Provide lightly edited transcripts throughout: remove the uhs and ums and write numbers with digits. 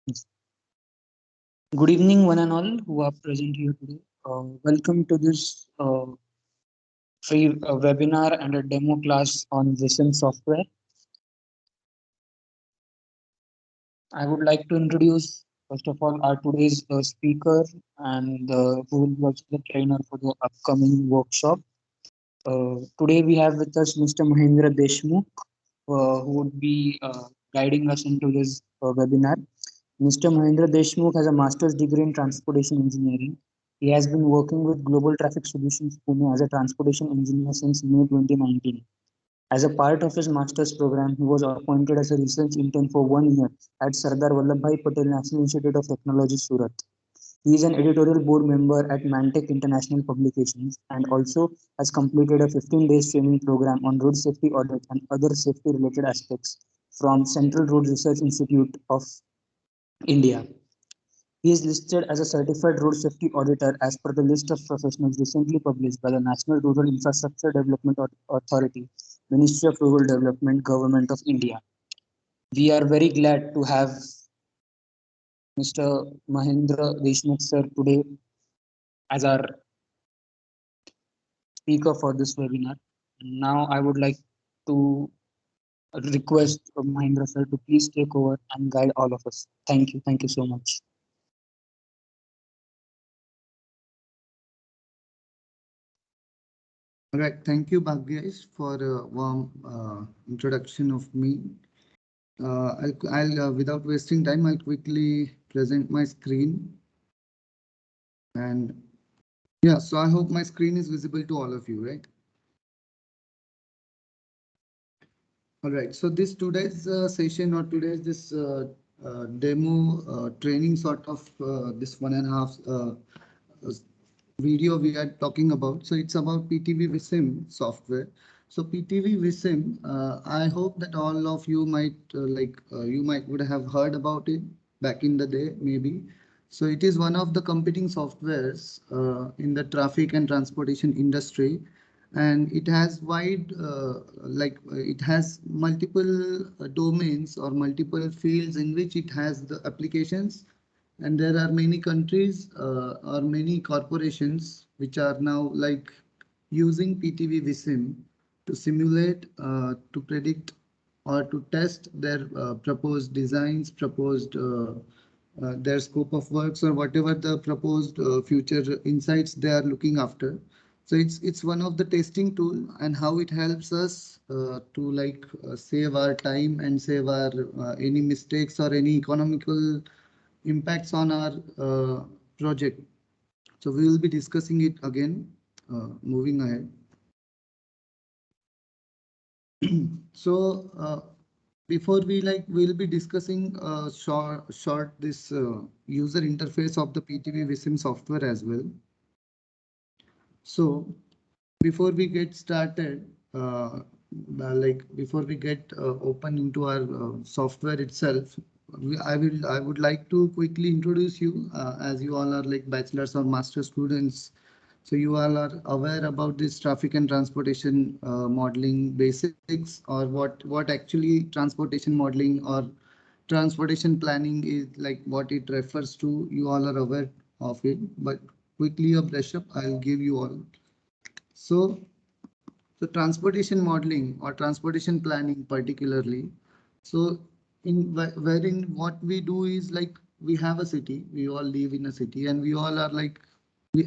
Good evening, one and all who are present here today. Welcome to this free webinar and a demo class on Vision software. I would like to introduce, first of all, our today's speaker and who will be also the trainer for the upcoming workshop. Today we have with us Mr. Mahendra Deshmukh, who would be guiding us into this webinar. Mr. Mahendra Deshmukh has a master's degree in transportation engineering. He has been working with Global Traffic Solutions Pune as a transportation engineer since May 2019. As a part of his master's program, he was appointed as a research intern for 1 year at Sardar Vallabhbhai Patel National Institute of Technology, Surat. He is an editorial board member at Mantech International Publications and also has completed a 15 days training program on road safety audit and other safety related aspects from Central Road Research Institute of India. He is listed as a certified road safety auditor as per the list of professionals recently published by the National Rural Infrastructure Development Authority, Ministry of Rural Development, Government of India. We are very glad to have Mr. Mahendra Deshmukh sir today as our speaker for this webinar. Now I would like to request Mahendra sir to please take over and guide all of us. Thank you. Thank you so much. All right, thank you, Bhagyesh, for a warm introduction of me. Without wasting time, I'll quickly present my screen. And yeah, so I hope my screen is visible to all of you, right? All right, so this today's session or today's this demo training sort of this 1.5 video we are talking about. So it's about PTV Visim software. So PTV Visim, I hope that all of you might you might would have heard about it back in the day, maybe. So it is one of the competing softwares in the traffic and transportation industry, and it has it has multiple domains or multiple fields in which it has the applications, and there are many countries or many corporations which are now like using PTV Visim to simulate, to predict or to test their proposed designs, proposed their scope of works or whatever the proposed future insights they are looking after. So it's one of the testing tool, and how it helps us to save our time and save our any mistakes or any economical impacts on our project. So we will be discussing it again, moving ahead. So before we'll be discussing short this user interface of the PTV Visim software as well. So before we get started, before we get open into our software itself, I would like to quickly introduce you as you all are like bachelor's or master students. So you all are aware about this traffic and transportation modeling basics, or what actually transportation modeling or transportation planning is, like what it refers to. You all are aware of it, but quickly a brush up I'll give you all. So the transportation modeling or transportation planning particularly. So wherein what we do is like we have a city, we all live in a city, and we all are like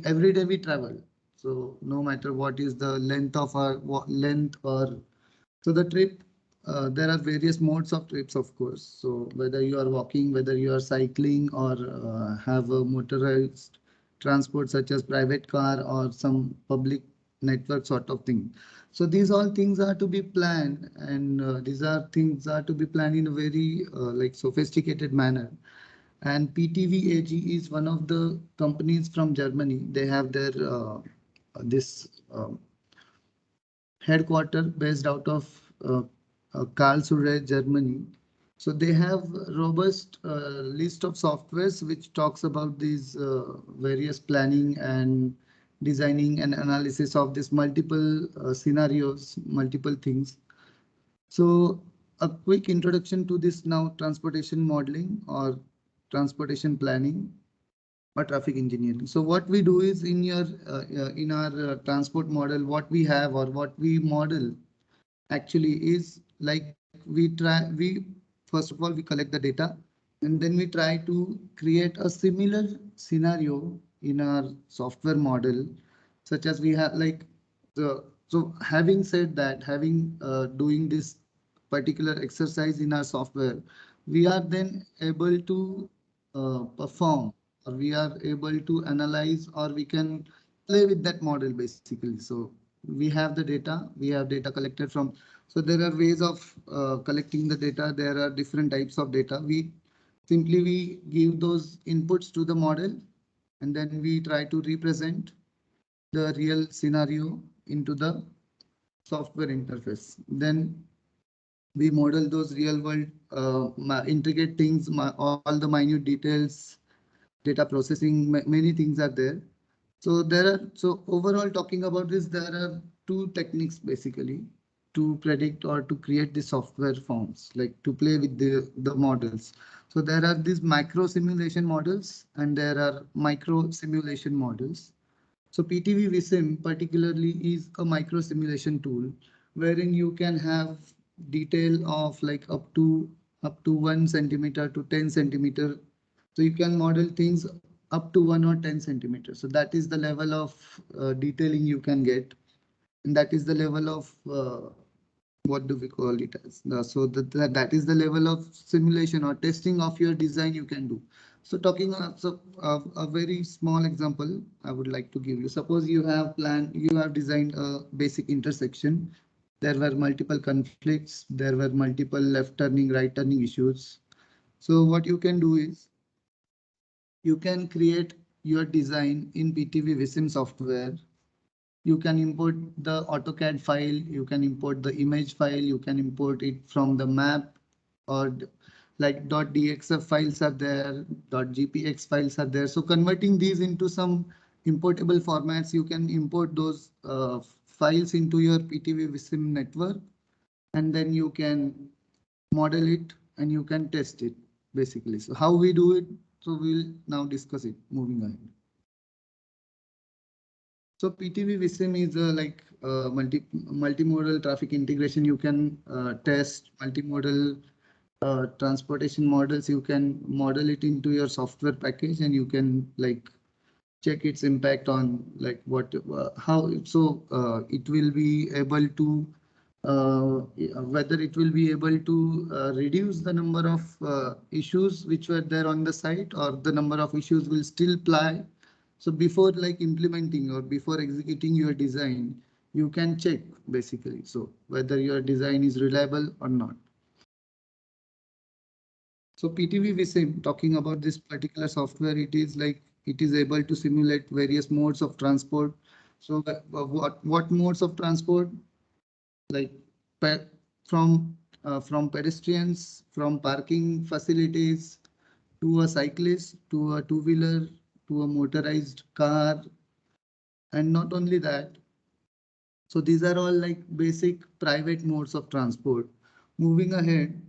every day we travel. So no matter what is the length of our length or so the trip, there are various modes of trips, of course. So whether you are walking, whether you are cycling, or have a motorized transport such as private car or some public network sort of thing. So these all things are to be planned, and these are things are to be planned in a very like sophisticated manner. And PTV AG is one of the companies from Germany. They have their this headquarter based out of Karlsruhe, Germany. So they have robust list of softwares which talks about these various planning and designing and analysis of this multiple scenarios, multiple things. So a quick introduction to this now transportation modeling or transportation planning or traffic engineering. So what we do is in our transport model, what we have or what we model actually is like we first of all we collect the data and then we try to create a similar scenario in our software model, such as we have like the so having said that, having doing this particular exercise in our software, we are then able to perform, or we are able to analyze, or we can play with that model basically. So we have the data, we have data collected from, so there are ways of collecting the data. There are different types of data. We give those inputs to the model, and then we try to represent the real scenario into the software interface. Then we model those real world intricate things, all the minute details, data processing, many things are there. So overall talking about this, there are two techniques basically to predict or to create the software forms, like to play with the models. So there are these macro simulation models and there are micro simulation models. So PTV Vissim particularly is a micro simulation tool wherein you can have detail of like up to 1 centimeter to 10 centimeter. So you can model things up to 1 or 10 centimeters. So that is the level of detailing you can get, and that is the level of what do we call it as? That is the level of simulation or testing of your design you can do. So talking a very small example, I would like to give you. Suppose you have designed a basic intersection. There were multiple conflicts. There were multiple left turning, right turning issues. So what you can do is you can create your design in PTV Vissim software. You can import the AutoCAD file, you can import the image file, you can import it from the map, or like .dxf files are there, .gpx files are there. So converting these into some importable formats, you can import those files into your PTV Vissim network, and then you can model it and you can test it basically. So how we do it? So we'll now discuss it moving ahead. So PTV Vissim is like multimodal traffic integration. You can test multimodal transportation models. You can model it into your software package, and you can like check its impact on like what how it will be able to whether it will be able to reduce the number of issues which were there on the site, or the number of issues will still apply. So before like implementing or before executing your design, you can check basically. So whether your design is reliable or not. So PTV Vissim, talking about this particular software, it is like it is able to simulate various modes of transport. So what modes of transport? Like pe from pedestrians, from parking facilities, to a cyclist, to a two-wheeler, to a motorized car, and not only that. So these are all like basic private modes of transport. Moving ahead,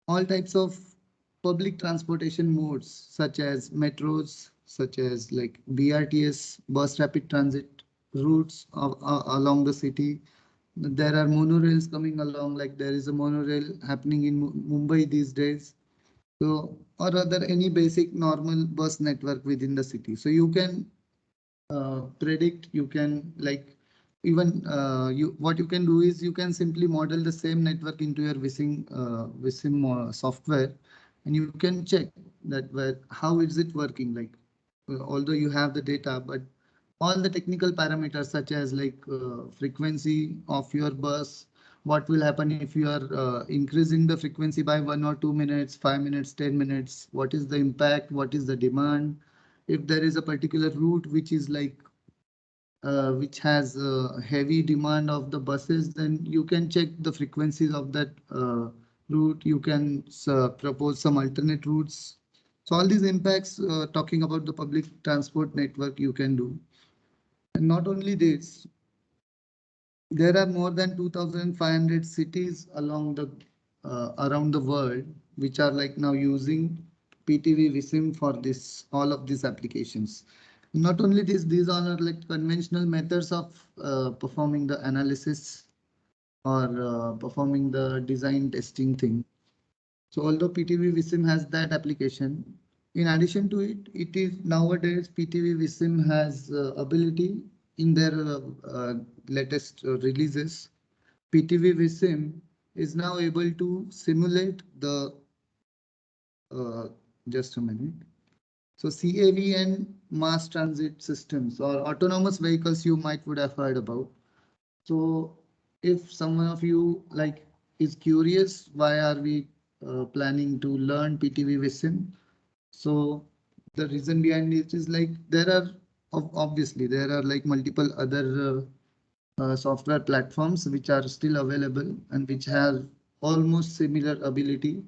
all types of public transportation modes such as metros, such as like BRTS, bus rapid transit routes along the city. There are monorails coming along, like there is a monorail happening in Mumbai these days. So, or rather any basic normal bus network within the city. So you can predict, you can like even you what you can do is you can simply model the same network into your Vissim software, and you can check that how is it working. Like although you have the data, but all the technical parameters such as like frequency of your bus, what will happen if you are increasing the frequency by 1 or 2 minutes, 5 minutes, 10 minutes, what is the impact, what is the demand, if there is a particular route which has heavy demand of the buses, then you can check the frequencies of that route. You can propose some alternate routes. So all these impacts, talking about the public transport network, you can do. And not only this, there are more than 2,500 cities along the around the world which are like now using PTV Vissim for this all of these applications. Not only this, these all are like conventional methods of performing the analysis or performing the design testing thing. So although PTV Vissim has that application, in addition to it, it is nowadays PTV Vissim has ability in their latest releases. PTV Vissim is now able to simulate the uh, just a minute. So CAV mass transit systems or autonomous vehicles you might would have heard about. So if someone of you like is curious, why are we planning to learn PTV Vissim? So the reason behind it is like there are obviously there are like multiple other software platforms which are still available and which have almost similar ability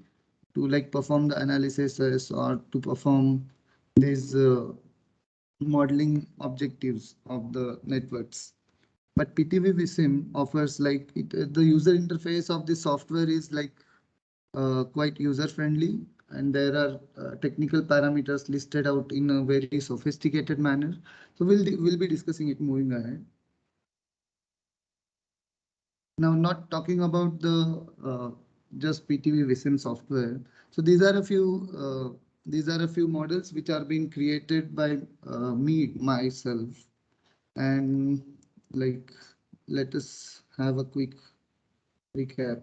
to like perform the analysis or to perform these modeling objectives of the networks. But PTV Vissim offers like the user interface of the software is like quite user friendly, and there are technical parameters listed out in a very sophisticated manner. So we'll be discussing it moving ahead. Now, not talking about the just PTV Vissim software. So these are a few models which are being created by me myself, and like let us have a quick recap.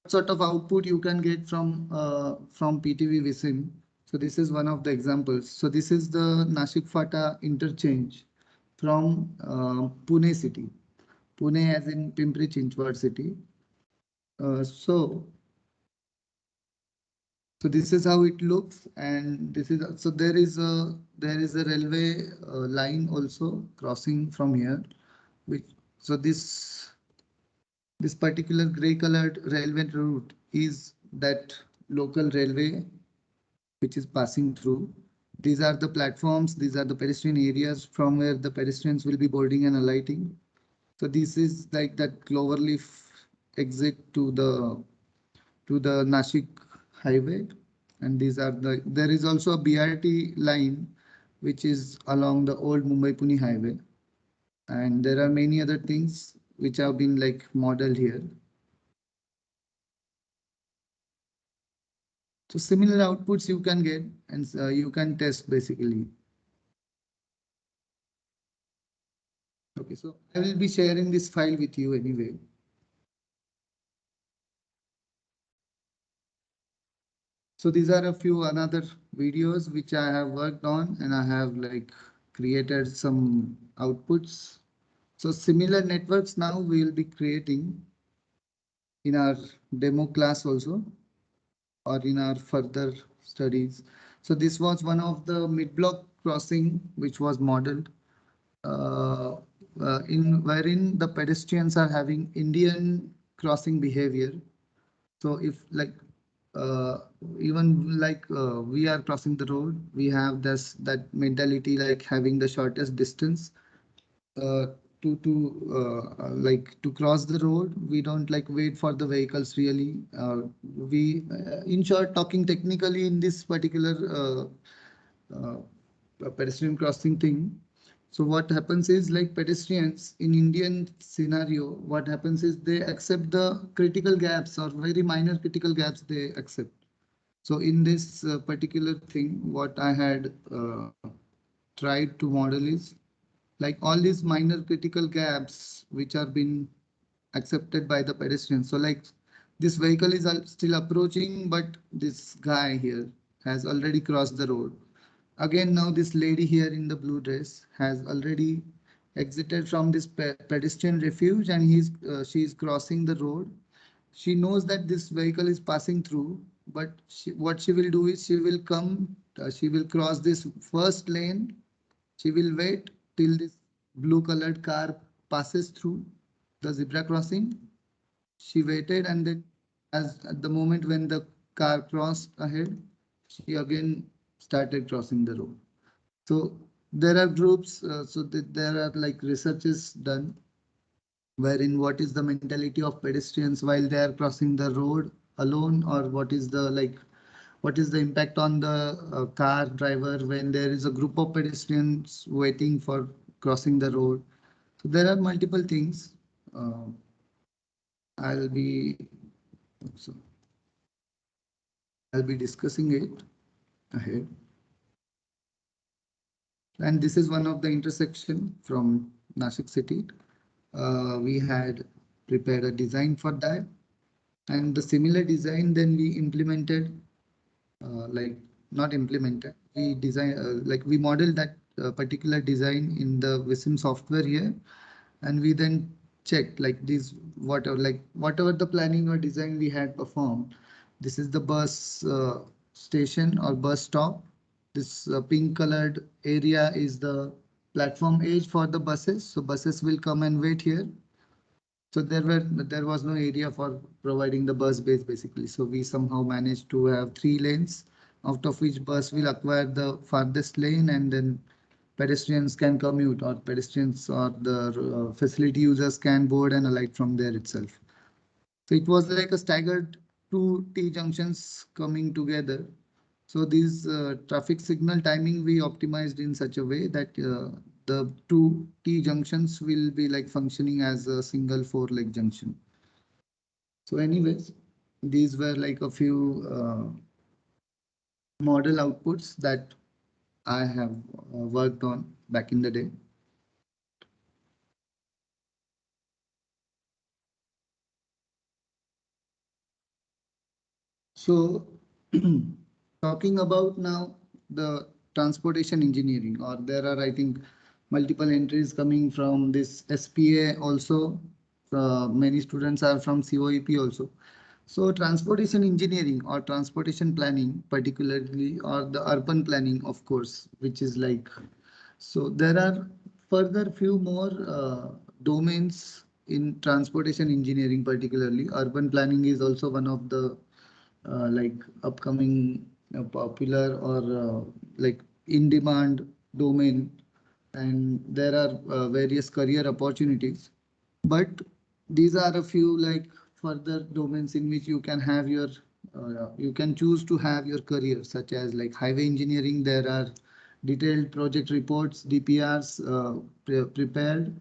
Sort of output you can get from PTV Vissim. So this is one of the examples. So this is the Nashik Fata interchange from Pune city. Pune as in Pimpri Chinchwad city. So this is how it looks, and this is so there is a railway line also crossing from here. Which so this particular gray colored railway route is that local railway which is passing through. These are the platforms, these are the pedestrian areas from where the pedestrians will be boarding and alighting. So this is like that Cloverleaf exit to the Nashik highway. And these are there is also a BRT line which is along the old Mumbai-Pune highway. And there are many other things which have been like modeled here. So similar outputs you can get and you can test basically. Okay, so I will be sharing this file with you anyway. So these are a few another videos which I have worked on, and I have like created some outputs. So similar networks now we will be creating in our demo class also or in our further studies. So this was one of the mid-block crossing which was modeled uh, in wherein the pedestrians are having Indian crossing behavior. So if like uh, even like we are crossing the road, we have this that mentality like having the shortest distance uh, to cross the road. We don't like wait for the vehicles really. We in short talking technically in this particular pedestrian crossing thing. So what happens is like pedestrians in Indian scenario, what happens is they accept the critical gaps or very minor critical gaps they accept. So in this particular thing, what I had tried to model is like all these minor critical gaps which are been accepted by the pedestrians. So like this vehicle is still approaching, but this guy here has already crossed the road. Again, now this lady here in the blue dress has already exited from this pedestrian refuge, and she is crossing the road. She knows that this vehicle is passing through, but what she will do is she will cross this first lane. She will wait till this blue colored car passes through the zebra crossing. She waited, and then as at the moment when the car crossed ahead, she again started crossing the road. So there are groups, so that there are like researches done wherein what is the mentality of pedestrians while they are crossing the road. alone, or what is the what is the impact on the car driver when there is a group of pedestrians waiting for crossing the road. So there are multiple things. Uh, I'll be so I'll be discussing it ahead. And this is one of the intersection from Nashik city. We had prepared a design for that, and the similar design then we implemented, like not implemented, we design we modeled that particular design in the Vissim software here, and we then checked like this whatever the planning or design we had performed. This is the bus station or bus stop. This pink colored area is the platform edge for the buses. So buses will come and wait here. So there was no area for providing the bus base basically. So we somehow managed to have 3 lanes, out of which bus will acquire the farthest lane, and then pedestrians can commute, or pedestrians or the facility users can board and alight from there itself. So it was like a staggered two T junctions coming together. So these traffic signal timing we optimized in such a way that the two T junctions will be like functioning as a single 4-leg junction. So anyways, these were like a few model outputs that I have worked on back in the day. So talking about now the transportation engineering, or there are, I think, multiple entries coming from this SPA also. Many students are from COEP also. So transportation engineering or transportation planning, particularly, or the urban planning, of course, which is like, so there are further few more domains in transportation engineering, particularly urban planning is also one of the upcoming popular or like in demand domain, and there are various career opportunities, but these are a few like further domains in which you can have your you can choose to have your career, such as like highway engineering. There are detailed project reports, DPRs, prepared,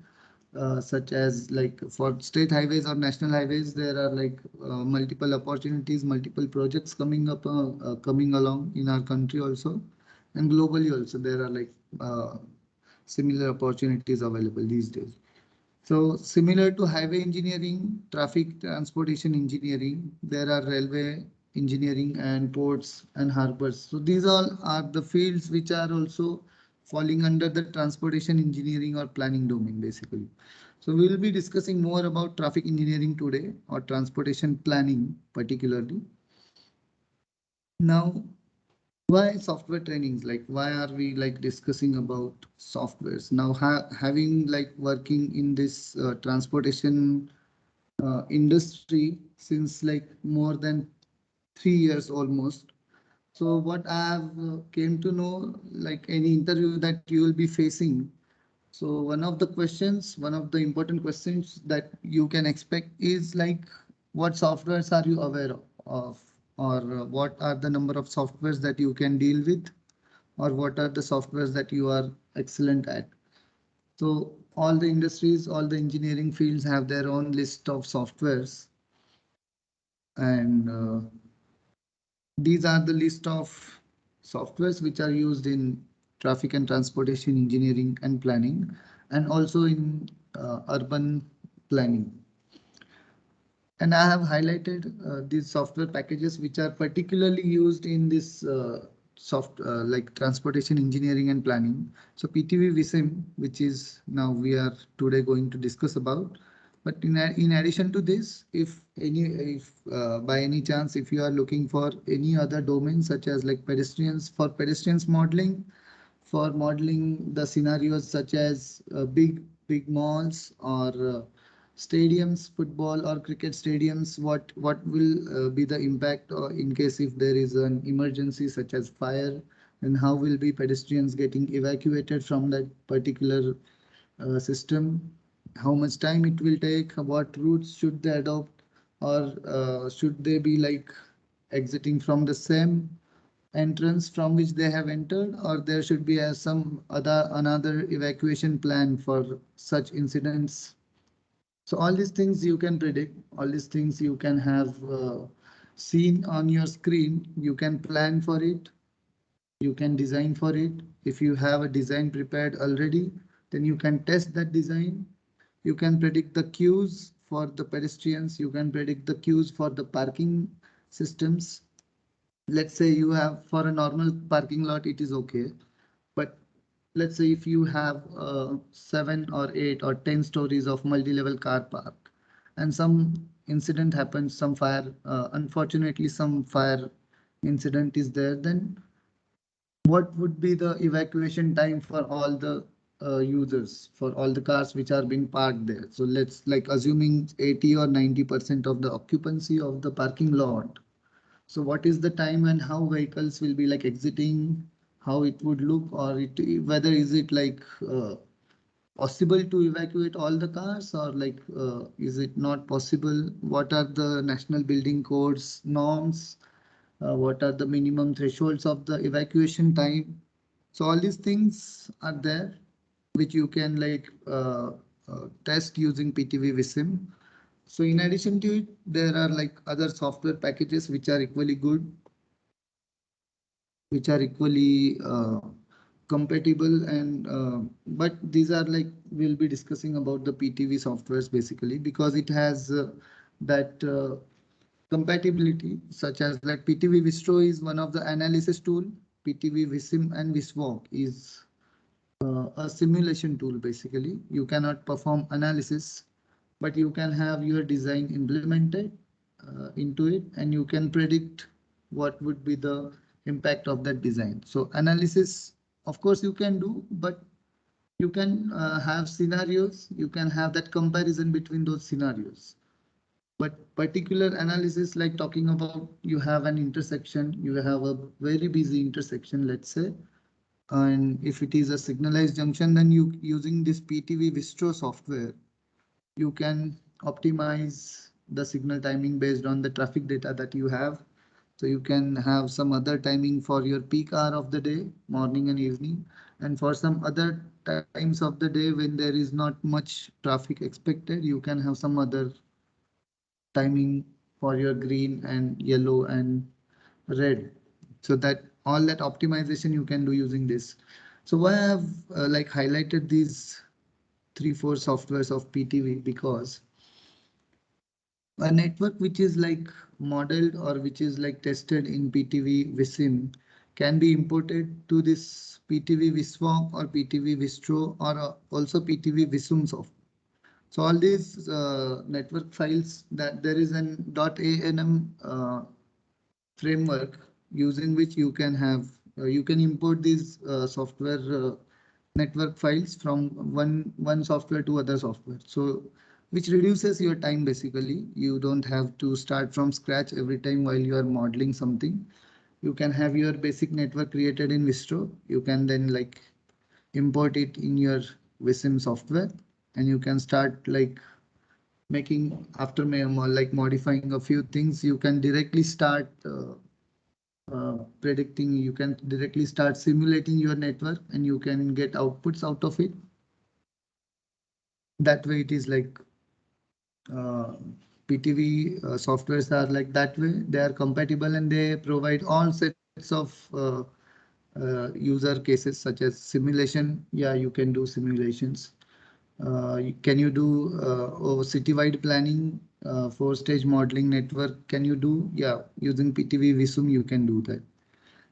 such as like for state highways or national highways, there are like multiple opportunities, multiple projects coming along in our country also, and globally also there are like similar opportunities available these days. So similar to highway engineering, traffic transportation engineering, there are railway engineering and ports and harbors. So these all are the fields which are also falling under the transportation engineering or planning domain basically. So we will be discussing more about traffic engineering today, or transportation planning particularly. Now, why software trainings? Like, why are we like discussing about softwares? Now, having like working in this transportation industry since like more than 3 years almost. So what I have came to know, like any interview that you will be facing. So one of the important questions that you can expect is like, what softwares are you aware of, or what are the number of softwares that you can deal with, or what are the softwares that you are excellent at. So all the industries, all the engineering fields have their own list of softwares, and these are the list of softwares which are used in traffic and transportation engineering and planning, and also in urban planning. And I have highlighted these software packages which are particularly used in this like transportation engineering and planning. So PTV Vissim, which is now we are today going to discuss about. But in addition to this, if by any chance, if you are looking for any other domain such as like pedestrians, for pedestrians modeling, for modeling the scenarios such as big malls, or stadiums, football or cricket stadiums, what will be the impact in case if there is an emergency such as fire, and how will be pedestrians getting evacuated from that particular system, how much time it will take, what routes should they adopt. or should they be like exiting from the same entrance from which they have entered, or there should be some other another evacuation plan for such incidents. So all these things you can predict, all these things you can have seen on your screen. You can plan for it, you can design for it. If you have a design prepared already, then you can test that design. You can predict the queues for the pedestrians. You can predict the queues for the parking systems. Let's say you have for a normal parking lot, it is okay. But let's say if you have 7 or 8 or 10 stories of multi-level car park and some incident happens, some fire, unfortunately, some fire incident is there, then what would be the evacuation time for all the users, for all the cars which are being parked there? So let's like assuming 80 or 90% of the occupancy of the parking lot. So what is the time and how vehicles will be like exiting, how it would look, or whether is it like possible to evacuate all the cars, or like is it not possible? What are the national building codes norms? What are the minimum thresholds of the evacuation time? So all these things are there, which you can like test using PTV Visim. So in addition to it, there are like other software packages which are equally good, which are equally compatible, and but these are like we'll be discussing about the PTV softwares basically because it has that compatibility, such as like PTV Vistro is one of the analysis tool. PTV Visim and Viswalk is a simulation tool. Basically, you cannot perform analysis, but you can have your design implemented into it, and you can predict what would be the impact of that design. So analysis, of course, you can do, but you can have scenarios. You can have that comparison between those scenarios. But particular analysis, like talking about you have an intersection, you have a very busy intersection, let's say, and if it is a signalized junction, then you using this PTV Vistro software, you can optimize the signal timing based on the traffic data that you have. So you can have some other timing for your peak hour of the day, morning and evening, and for some other times of the day when there is not much traffic expected, you can have some other timing for your green and yellow and red. So that all that optimization you can do using this. So why I have like highlighted these 3, 4 softwares of PTV, because a network which is like modeled or which is like tested in PTV Visim can be imported to this PTV Viswalk or PTV Vistro or also PTV Visum software. So all these network files, that there is an .anm framework using which you can have you can import these software network files from one software to other software. So which reduces your time basically. You don't have to start from scratch every time while you are modeling something. You can have your basic network created in Vistro. You can then like import it in your Visim software, and you can start like making after like modifying a few things. You can directly start predicting, you can directly start simulating your network, and you can get outputs out of it. That way it is like uh, PTV softwares are like that way. They are compatible and they provide all sets of user cases such as simulation. Yeah, you can do simulations. Can you do citywide planning, 4-stage modeling network? Can you do? Yeah, using PTV Visum, you can do that.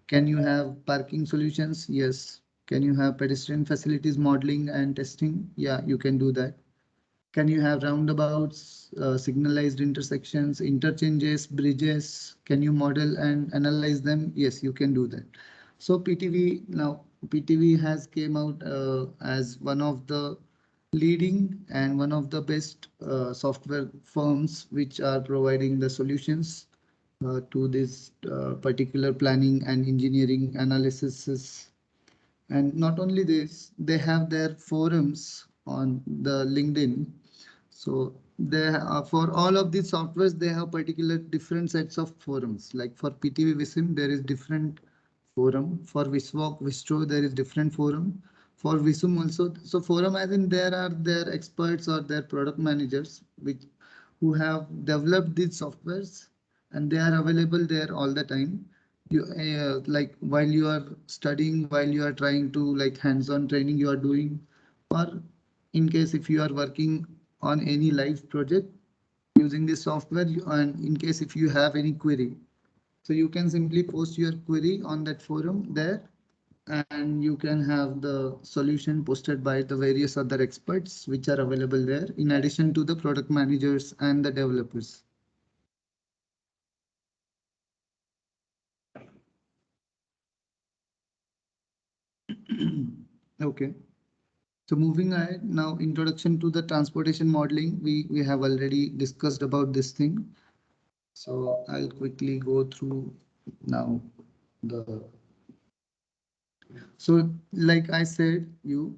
Can you have parking solutions? Yes. Can you have pedestrian facilities modeling and testing? Yeah, you can do that. Can you have roundabouts, signalized intersections, interchanges, bridges? Can you model and analyze them? Yes, you can do that. So PTV now PTV has came out as one of the leading and one of the best software firms which are providing the solutions to this particular planning and engineering analysis. And not only this, they have their forums on the LinkedIn. So they for all of these softwares, they have particular different sets of forums. Like for PTV Visim, there is different forum. For Viswalk, Vistro, there is different forum. For Visum also, so forum as in there are their experts or their product managers which who have developed these softwares and they are available there all the time. You like while you are studying, while you are trying to like hands-on training you are doing, or in case if you are working on any live project using this software and in case if you have any query, so you can simply post your query on that forum there and you can have the solution posted by the various other experts which are available there in addition to the product managers and the developers. Okay. So moving ahead now, introduction to the transportation modeling. We have already discussed about this thing. So I'll quickly go through now the. So like I said, you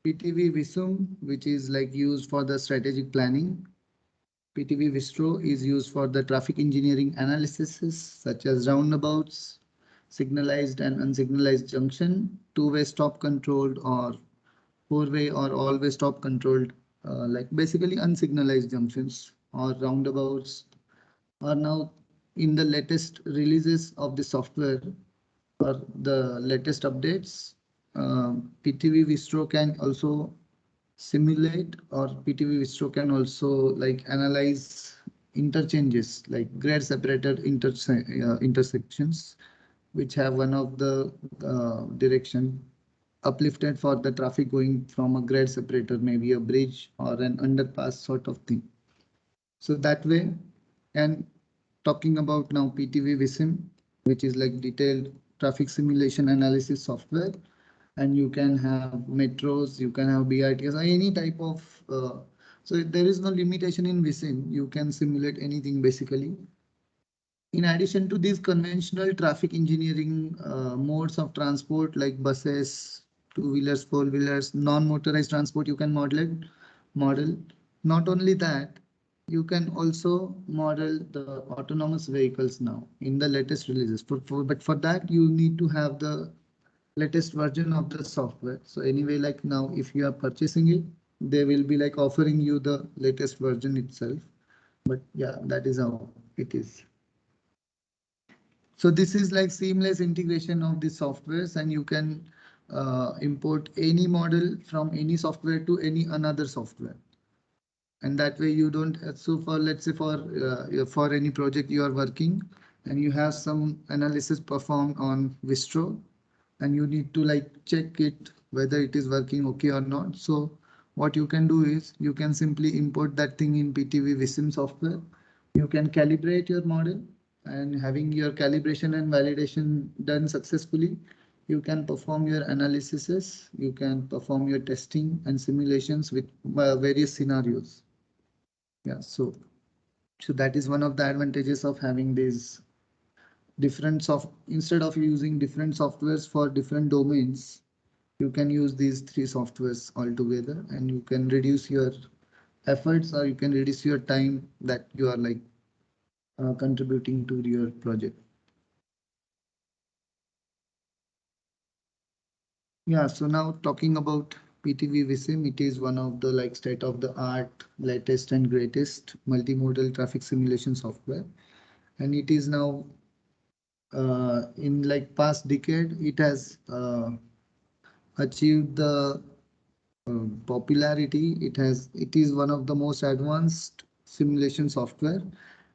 PTV Visum, which is like used for the strategic planning. PTV Vistro is used for the traffic engineering analysis such as roundabouts, signalized and unsignalized junction, two-way stop controlled or four-way or all-way stop controlled, like basically unsignalized junctions or roundabouts are now in the latest releases of the software or the latest updates. PTV Vistro can also simulate or PTV Vistro can also like analyze interchanges like grade separated intersections which have one of the direction uplifted for the traffic going from a grade separator, maybe a bridge or an underpass sort of thing. So that way, and talking about now PTV Visim, which is like detailed traffic simulation analysis software, and you can have metros, you can have BRTS, or any type of. So there is no limitation in Visim. You can simulate anything basically. In addition to these conventional traffic engineering modes of transport like buses, two-wheelers, four-wheelers, non-motorized transport, you can model. Not only that, you can also model the autonomous vehicles now in the latest releases. But for that, you need to have the latest version of the software. So anyway, like now, if you are purchasing it, they will be like offering you the latest version itself. But yeah, that is how it is. So this is like seamless integration of the softwares and you can import any model from any software to any another software. And that way you don't, so for let's say for any project you are working and you have some analysis performed on Vistro and you need to like check it whether it is working okay or not. So what you can do is you can simply import that thing in PTV Visim software. You can calibrate your model and having your calibration and validation done successfully, you can perform your analyses, you can perform your testing and simulations with various scenarios. Yeah, so that is one of the advantages of having these different instead of using different softwares for different domains, you can use these three softwares altogether and you can reduce your efforts or you can reduce your time that you are like contributing to your project. Yeah, so now talking about PTV Visim, it is one of the like state of the art, latest and greatest multimodal traffic simulation software. And it is now in like past decade, it has achieved the popularity. It is one of the most advanced simulation software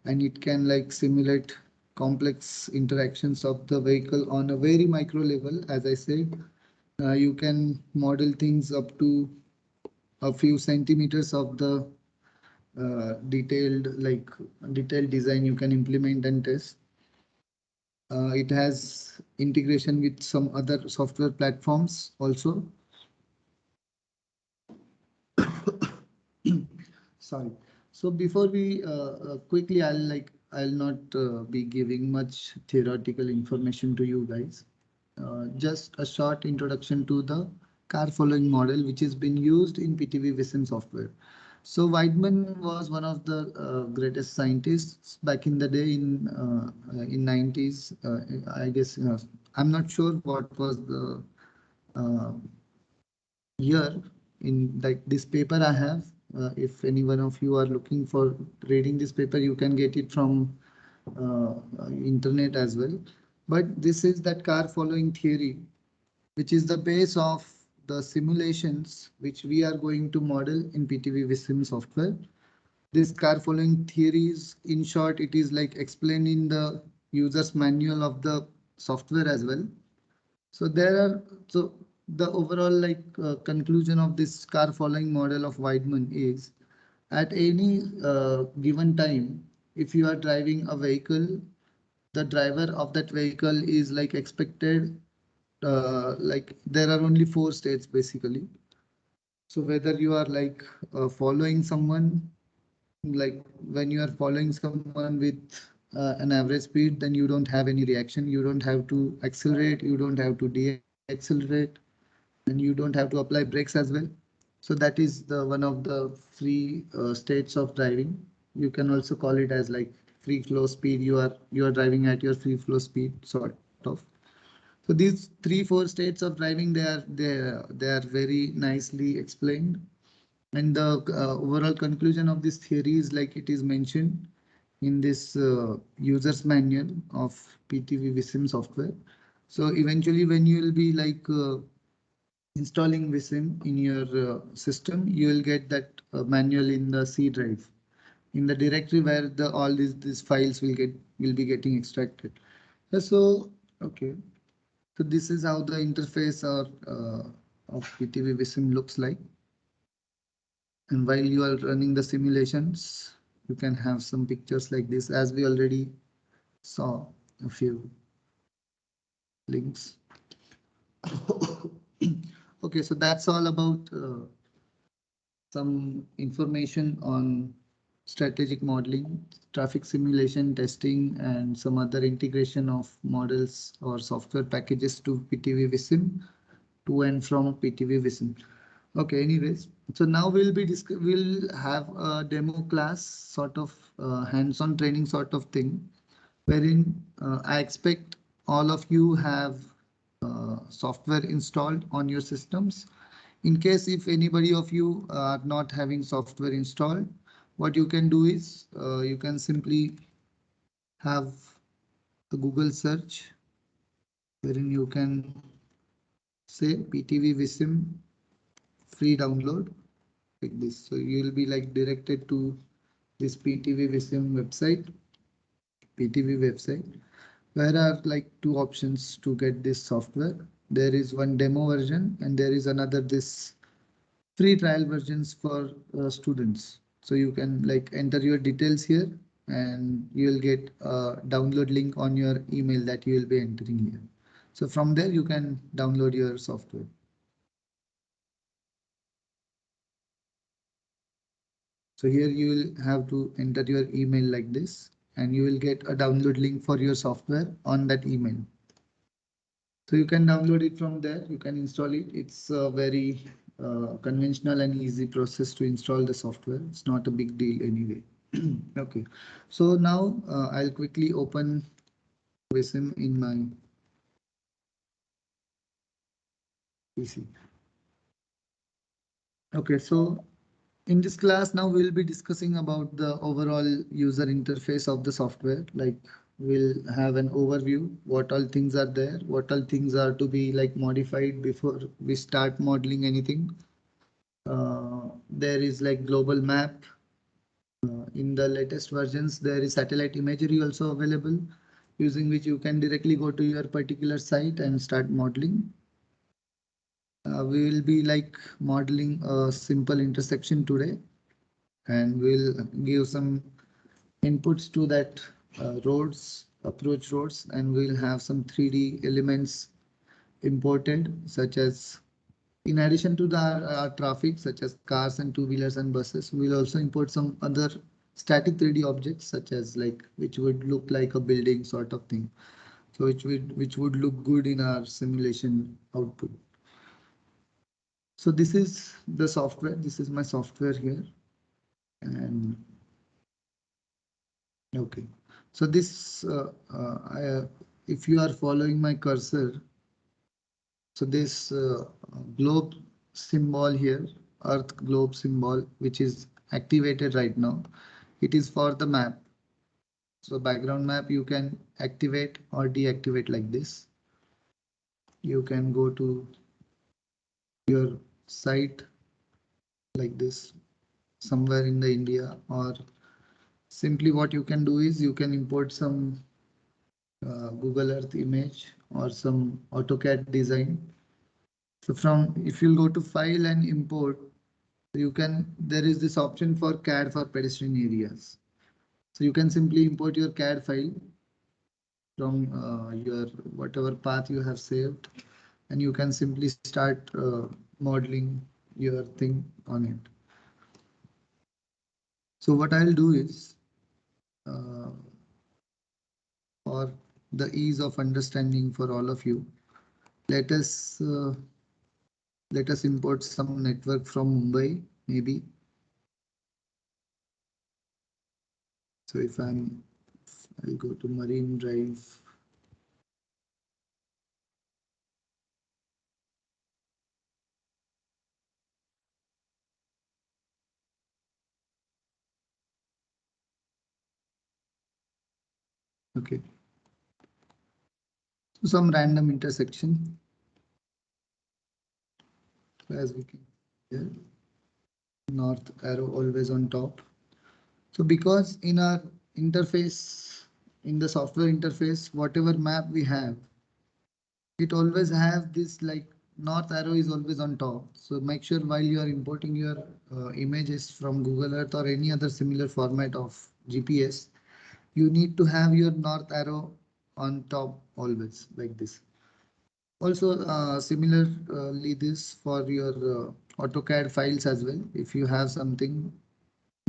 and it can like simulate complex interactions of the vehicle on a very micro level. As I said, you can model things up to a few centimeters of the detailed design you can implement and test. It has integration with some other software platforms also. Sorry. So before we quickly, I'll not be giving much theoretical information to you guys. Just a short introduction to the car following model, which has been used in PTV Vision software. So Weidmann was one of the greatest scientists back in the day in 90s. I guess I'm not sure what was the uh, year in like this paper I have. If any one of you are looking for reading this paper, you can get it from internet as well. But this is that car following theory, which is the base of the simulations which we are going to model in PTV Vissim software. This car following theories, in short, it is like explained in the user's manual of the software as well. So there are so the overall conclusion of this car following model of Weidmann is at any given time, if you are driving a vehicle, the driver of that vehicle is like expected like there are only four states basically. So whether you are like following someone, like when you are following someone with an average speed, then you don't have any reaction. You don't have to accelerate. You don't have to deaccelerate, and you don't have to apply brakes as well. So that is the one of the free states of driving. You can also call it as like free flow speed. You are driving at your free flow speed sort of. So these three, four states of driving, they are very nicely explained. And the overall conclusion of this theory is like it is mentioned in this user's manual of PTV Vissim software. So eventually, when you will be like installing Vissim in your system, you will get that manual in the C drive, in the directory where the all these files will be getting extracted. So okay. So this is how the interface of PTV Vissim looks like. And while you are running the simulations, you can have some pictures like this, as we already saw a few links. Okay, so that's all about some information on strategic modeling, traffic simulation testing, and some other integration of models or software packages to PTV Vissim, to and from PTV Vissim. Okay, anyways, so now we'll have a demo class sort of hands-on training sort of thing, wherein I expect all of you have software installed on your systems. In case if anybody of you are not having software installed, what you can do is you can simply have a Google search wherein you can say PTV Vissim free download like this. So you will be like directed to this PTV Vissim website, PTV website. There are like two options to get this software. There is one demo version and there is another this free trial versions for students. So you can like enter your details here and you will get a download link on your email that you will be entering here. So from there you can download your software. So here you will have to enter your email like this and you will get a download link for your software on that email. So you can download it from there. You can install it. It's a very conventional and easy process to install the software. It's not a big deal anyway. Okay. So now I'll quickly open Vissim in my PC. Okay. So in this class now we'll be discussing about the overall user interface of the software. Like we'll have an overview, what all things are there, what all things are to be like modified before we start modeling anything. There is like global map. In the latest versions, there is satellite imagery also available, using which you can directly go to your particular site and start modeling. We will be like modeling a simple intersection today, and we'll give some inputs to that roads, approach roads, and we'll have some 3D elements imported, such as in addition to the traffic, such as cars and two-wheelers and buses, we'll also import some other static 3D objects, such as like which would look like a building sort of thing. So which would look good in our simulation output. So this is the software. This is my software here. And okay, so this if you are following my cursor, so this globe symbol here, Earth globe symbol, which is activated right now, it is for the map. So background map you can activate or deactivate like this. You can go to your site like this somewhere in the India, or simply what you can do is you can import some Google Earth image or some AutoCAD design. So from if you go to file and import, you can there is this option for CAD for pedestrian areas. So you can simply import your CAD file from your whatever path you have saved, and you can simply start modeling your thing on it. So what I'll do is uh, for the ease of understanding for all of you, let us uh, let us import some network from Mumbai, maybe. So if I'll go to Marine Drive. Okay, so some random intersection as we can. Yeah, north arrow always on top. So because in our interface, in the software interface, whatever map we have, it always have this like north arrow is always on top. So make sure while you are importing your images from Google Earth or any other similar format of GPS, you need to have your north arrow on top always like this. Also, similarly this for your AutoCAD files as well. If you have something,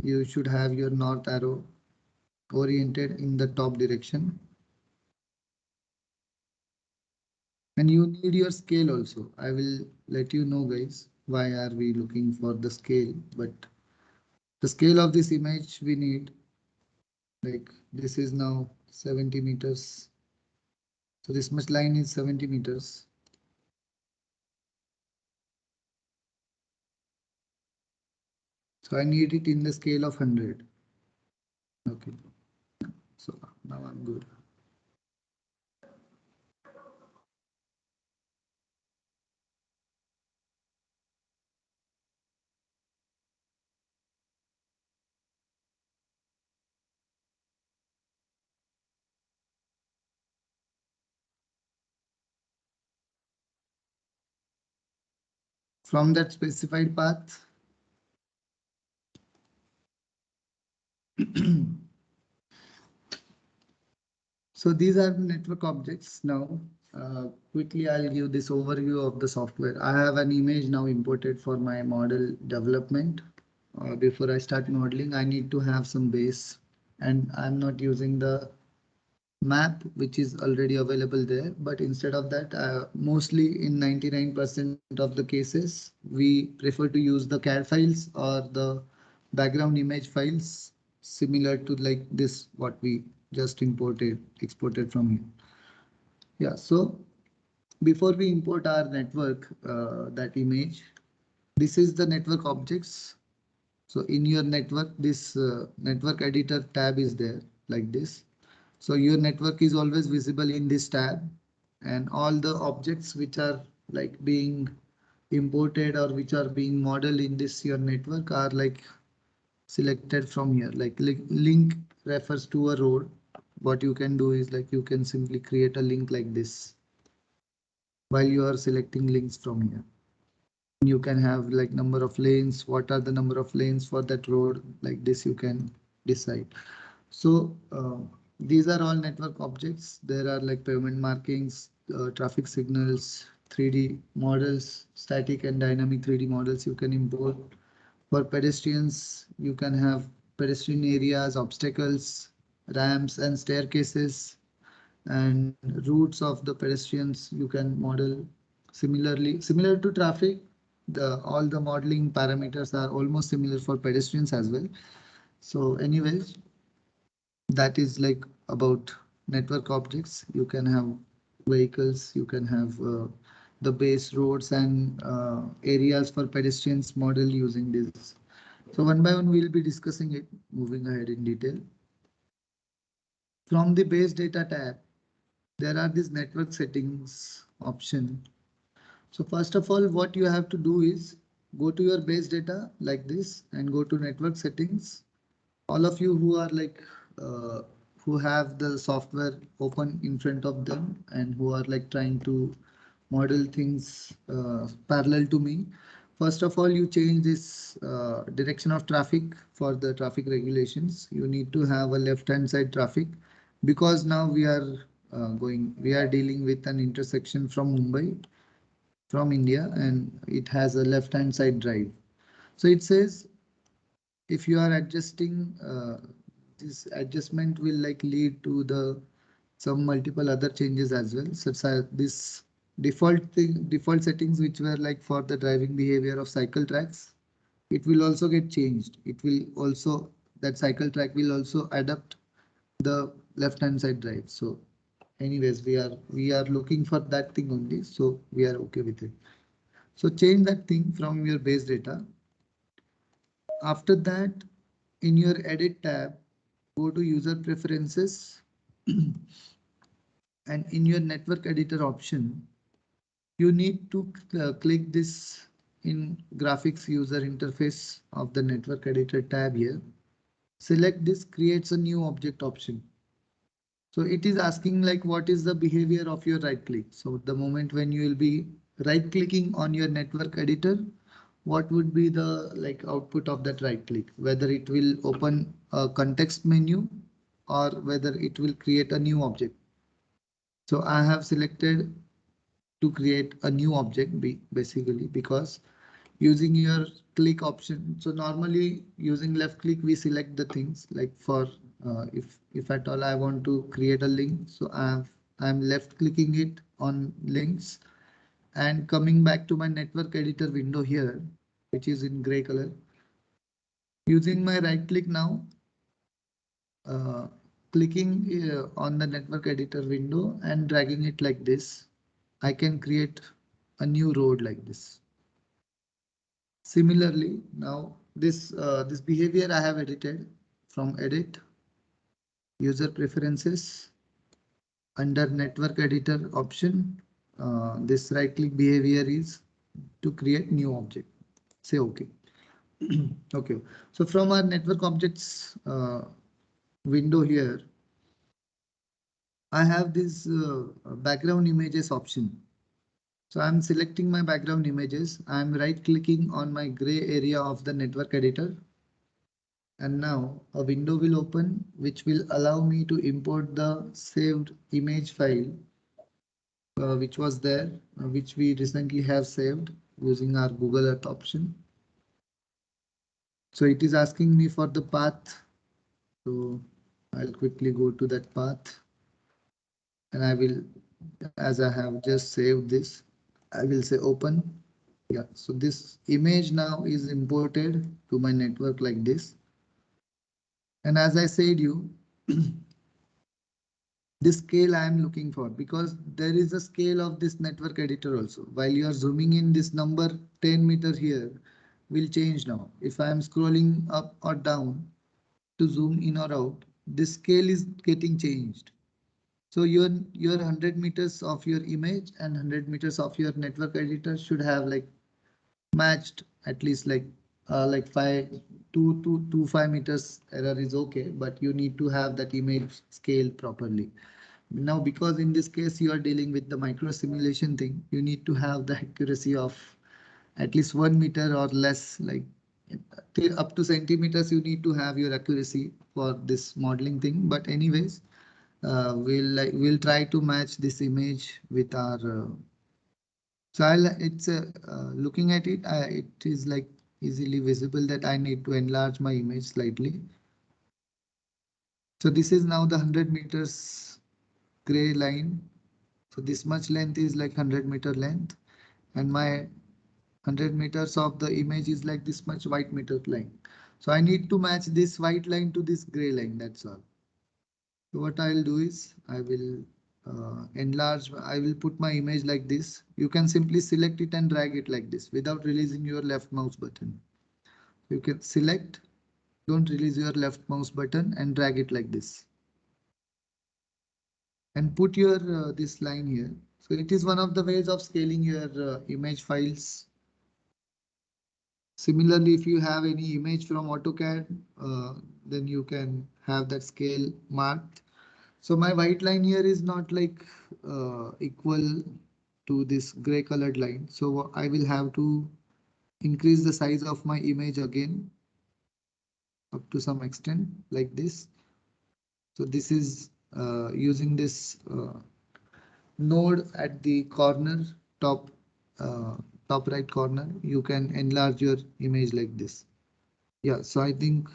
you should have your north arrow oriented in the top direction. And you need your scale also. I will let you know guys why are we looking for the scale, but the scale of this image we need, like this is now 70 meters. So this much line is 70 meters. So I need it in the scale of 100. Okay, so now I'm good. From that specified path, so these are network objects now. Quickly, I'll give this overview of the software. I have an image now imported for my model development. Before I start modeling, I need to have some base, and I'm not using the map which is already available there. But instead of that, mostly in 99% of the cases, we prefer to use the CAD files or the background image files similar to like this, what we just exported from here. Yeah, so before we import our network, that image, this is the network objects. So in your network, this network editor tab is there like this. So your network is always visible in this tab, and all the objects which are like being imported or which are being modeled in this your network are like selected from here. Like link refers to a road. What you can do is like you can simply create a link like this while you are selecting links from here. You can have like number of lanes, what are the number of lanes for that road, like this you can decide. So these are all network objects. There are like pavement markings, traffic signals, 3D models, static and dynamic 3D models you can import. For pedestrians, you can have pedestrian areas, obstacles, ramps and staircases, and routes of the pedestrians you can model similar to traffic. all the modeling parameters are almost similar for pedestrians as well. So anyways, that is like about network objects. You can have vehicles, you can have the base roads and areas for pedestrians model using this. So one by one, we'll be discussing it, moving ahead in detail. From the base data tab, there are these network settings option. So first of all, what you have to do is go to your base data like this and go to network settings. All of you who are like who have the software open in front of them and who are like trying to model things parallel to me. First of all, you change this direction of traffic for the traffic regulations. You need to have a left-hand side traffic because now we are dealing with an intersection from Mumbai, from India, and it has a left-hand side drive. So it says if you are adjusting, this adjustment will like lead to the some multiple other changes as well, such as this default settings which were like for the driving behavior of cycle tracks. It will also get changed. It will also, that cycle track will also adapt the left hand side drive. So anyways, we are looking for that thing only, so we are okay with it. So change that thing from your base data. After that, in your edit tab, go to user preferences and in your network editor option, you need to click this in graphics user interface of the network editor tab here. Select this creates a new object option. So it is asking like what is the behavior of your right click. So the moment when you will be right clicking on your network editor, what would be the like output of that right click, whether it will open a context menu or whether it will create a new object. So I have selected to create a new object basically because using your click option. So normally using left click, we select the things like for if at all I want to create a link. So I'm left clicking it on links and coming back to my network editor window here, which is in gray color. Using my right click now, uh, clicking on the network editor window and dragging it like this, I can create a new road like this. Similarly, now this behavior I have edited from edit, user preferences, under network editor option. This right click behavior is to create new object. Say OK. Okay. So from our network objects window here, I have this background images option. So I'm selecting my background images. I'm right clicking on my gray area of the network editor. And now a window will open which will allow me to import the saved image file which was there, which we recently have saved using our Google Earth option. So it is asking me for the path. So I'll quickly go to that path and I will, as I have just saved this, I will say open. Yeah, so this image now is imported to my network like this. And as I said you, this scale I am looking for because there is a scale of this network editor also. While you are zooming in, this number 10 meter here will change now. If I am scrolling up or down to zoom in or out, this scale is getting changed. So your 100 meters of your image and 100 meters of your network editor should have like matched at least like 5 meters error is okay, but you need to have that image scale properly. Now, because in this case you are dealing with the micro simulation thing, you need to have the accuracy of at least 1 meter or less, like till up to centimeters, you need to have your accuracy for this modeling thing. But anyways, we'll try to match this image with our. So it's looking at it, it is like easily visible that I need to enlarge my image slightly. So this is now the 100 meters gray line. So this much length is like 100 meter length and my 100 meters of the image is like this much white meter line. So I need to match this white line to this gray line. That's all. So what I'll do is I will enlarge. I will put my image like this. You can simply select it and drag it like this without releasing your left mouse button. You can select, don't release your left mouse button and drag it like this. And put your this line here. So it is one of the ways of scaling your image files. Similarly, if you have any image from AutoCAD, then you can have that scale marked. So my white line here is not like equal to this gray colored line. So I will have to increase the size of my image again up to some extent like this. So this is using this node at the corner, top, uh, top right corner. You can enlarge your image like this. Yeah, so I think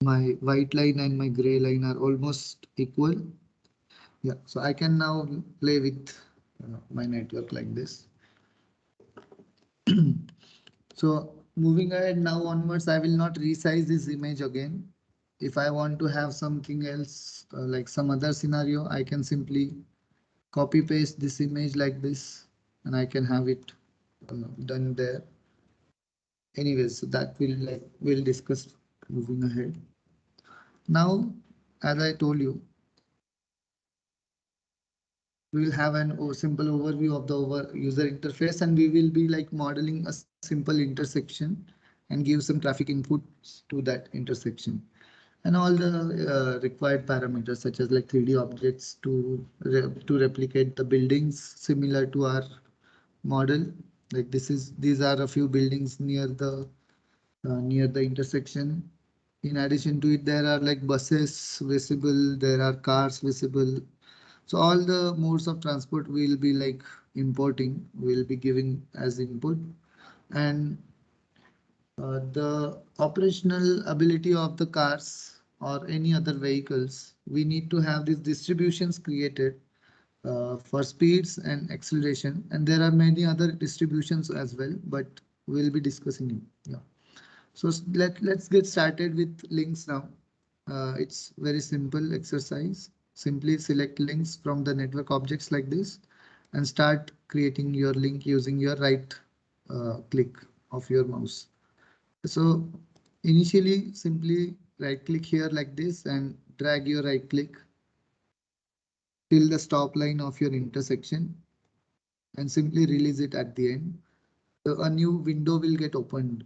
my white line and my gray line are almost equal. Yeah, so I can now play with my network like this. So moving ahead now onwards, I will not resize this image again. If I want to have something else, like some other scenario, I can simply copy paste this image like this and I can have it done there. Anyways, so that will like we'll discuss moving ahead. Now, as I told you, we will have an simple overview of the user interface and we will be like modeling a simple intersection and give some traffic inputs to that intersection and all the required parameters such as like 3D objects to replicate the buildings similar to our model. Like these are a few buildings near the intersection. In addition to it, there are like buses visible, there are cars visible. So all the modes of transport will be like importing, will be giving as input. And the operational ability of the cars or any other vehicles, we need to have these distributions created for speeds and acceleration. And there are many other distributions as well, but we'll be discussing it. Yeah. So let's get started with links now. It's very simple exercise. Simply select links from the network objects like this and start creating your link using your right click of your mouse. So initially simply right click here like this and drag your right click till the stop line of your intersection and simply release it at the end. So a new window will get opened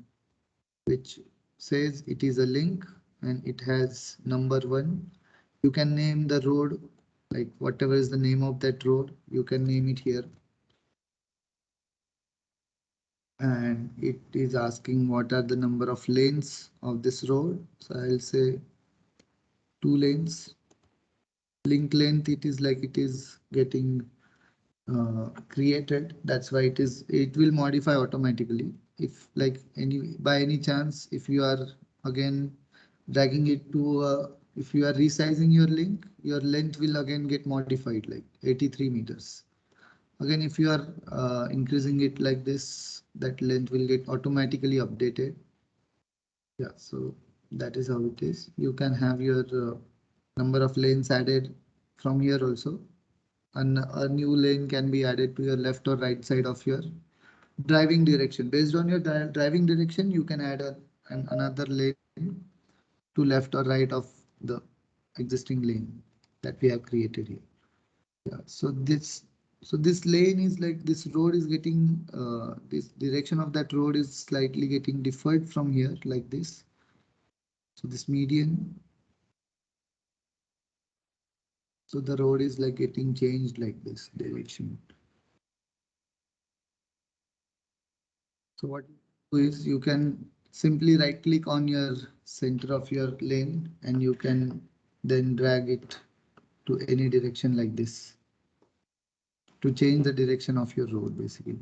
which says it is a link and it has number 1. You can name the road like whatever is the name of that road, you can name it here. And it is asking what are the number of lanes of this road. So I'll say 2 lanes. Link length, it is like it is getting created. That's why it will modify automatically. If like by any chance, if you are again dragging it to if you are resizing your link, your length will again get modified like 83 meters. Again, if you are increasing it like this, that length will get automatically updated. Yeah, so that is how it is. You can have your number of lanes added from here also. And a new lane can be added to your left or right side of your driving direction. Based on your driving direction, you can add another lane to left or right of the existing lane that we have created here. Yeah, so this lane is like this road is getting this direction of that road is slightly getting deferred from here like this. So this median, so the road is like getting changed like this direction. So what you do is you can simply right click on your center of your lane and you can then drag it to any direction like this to change the direction of your road basically.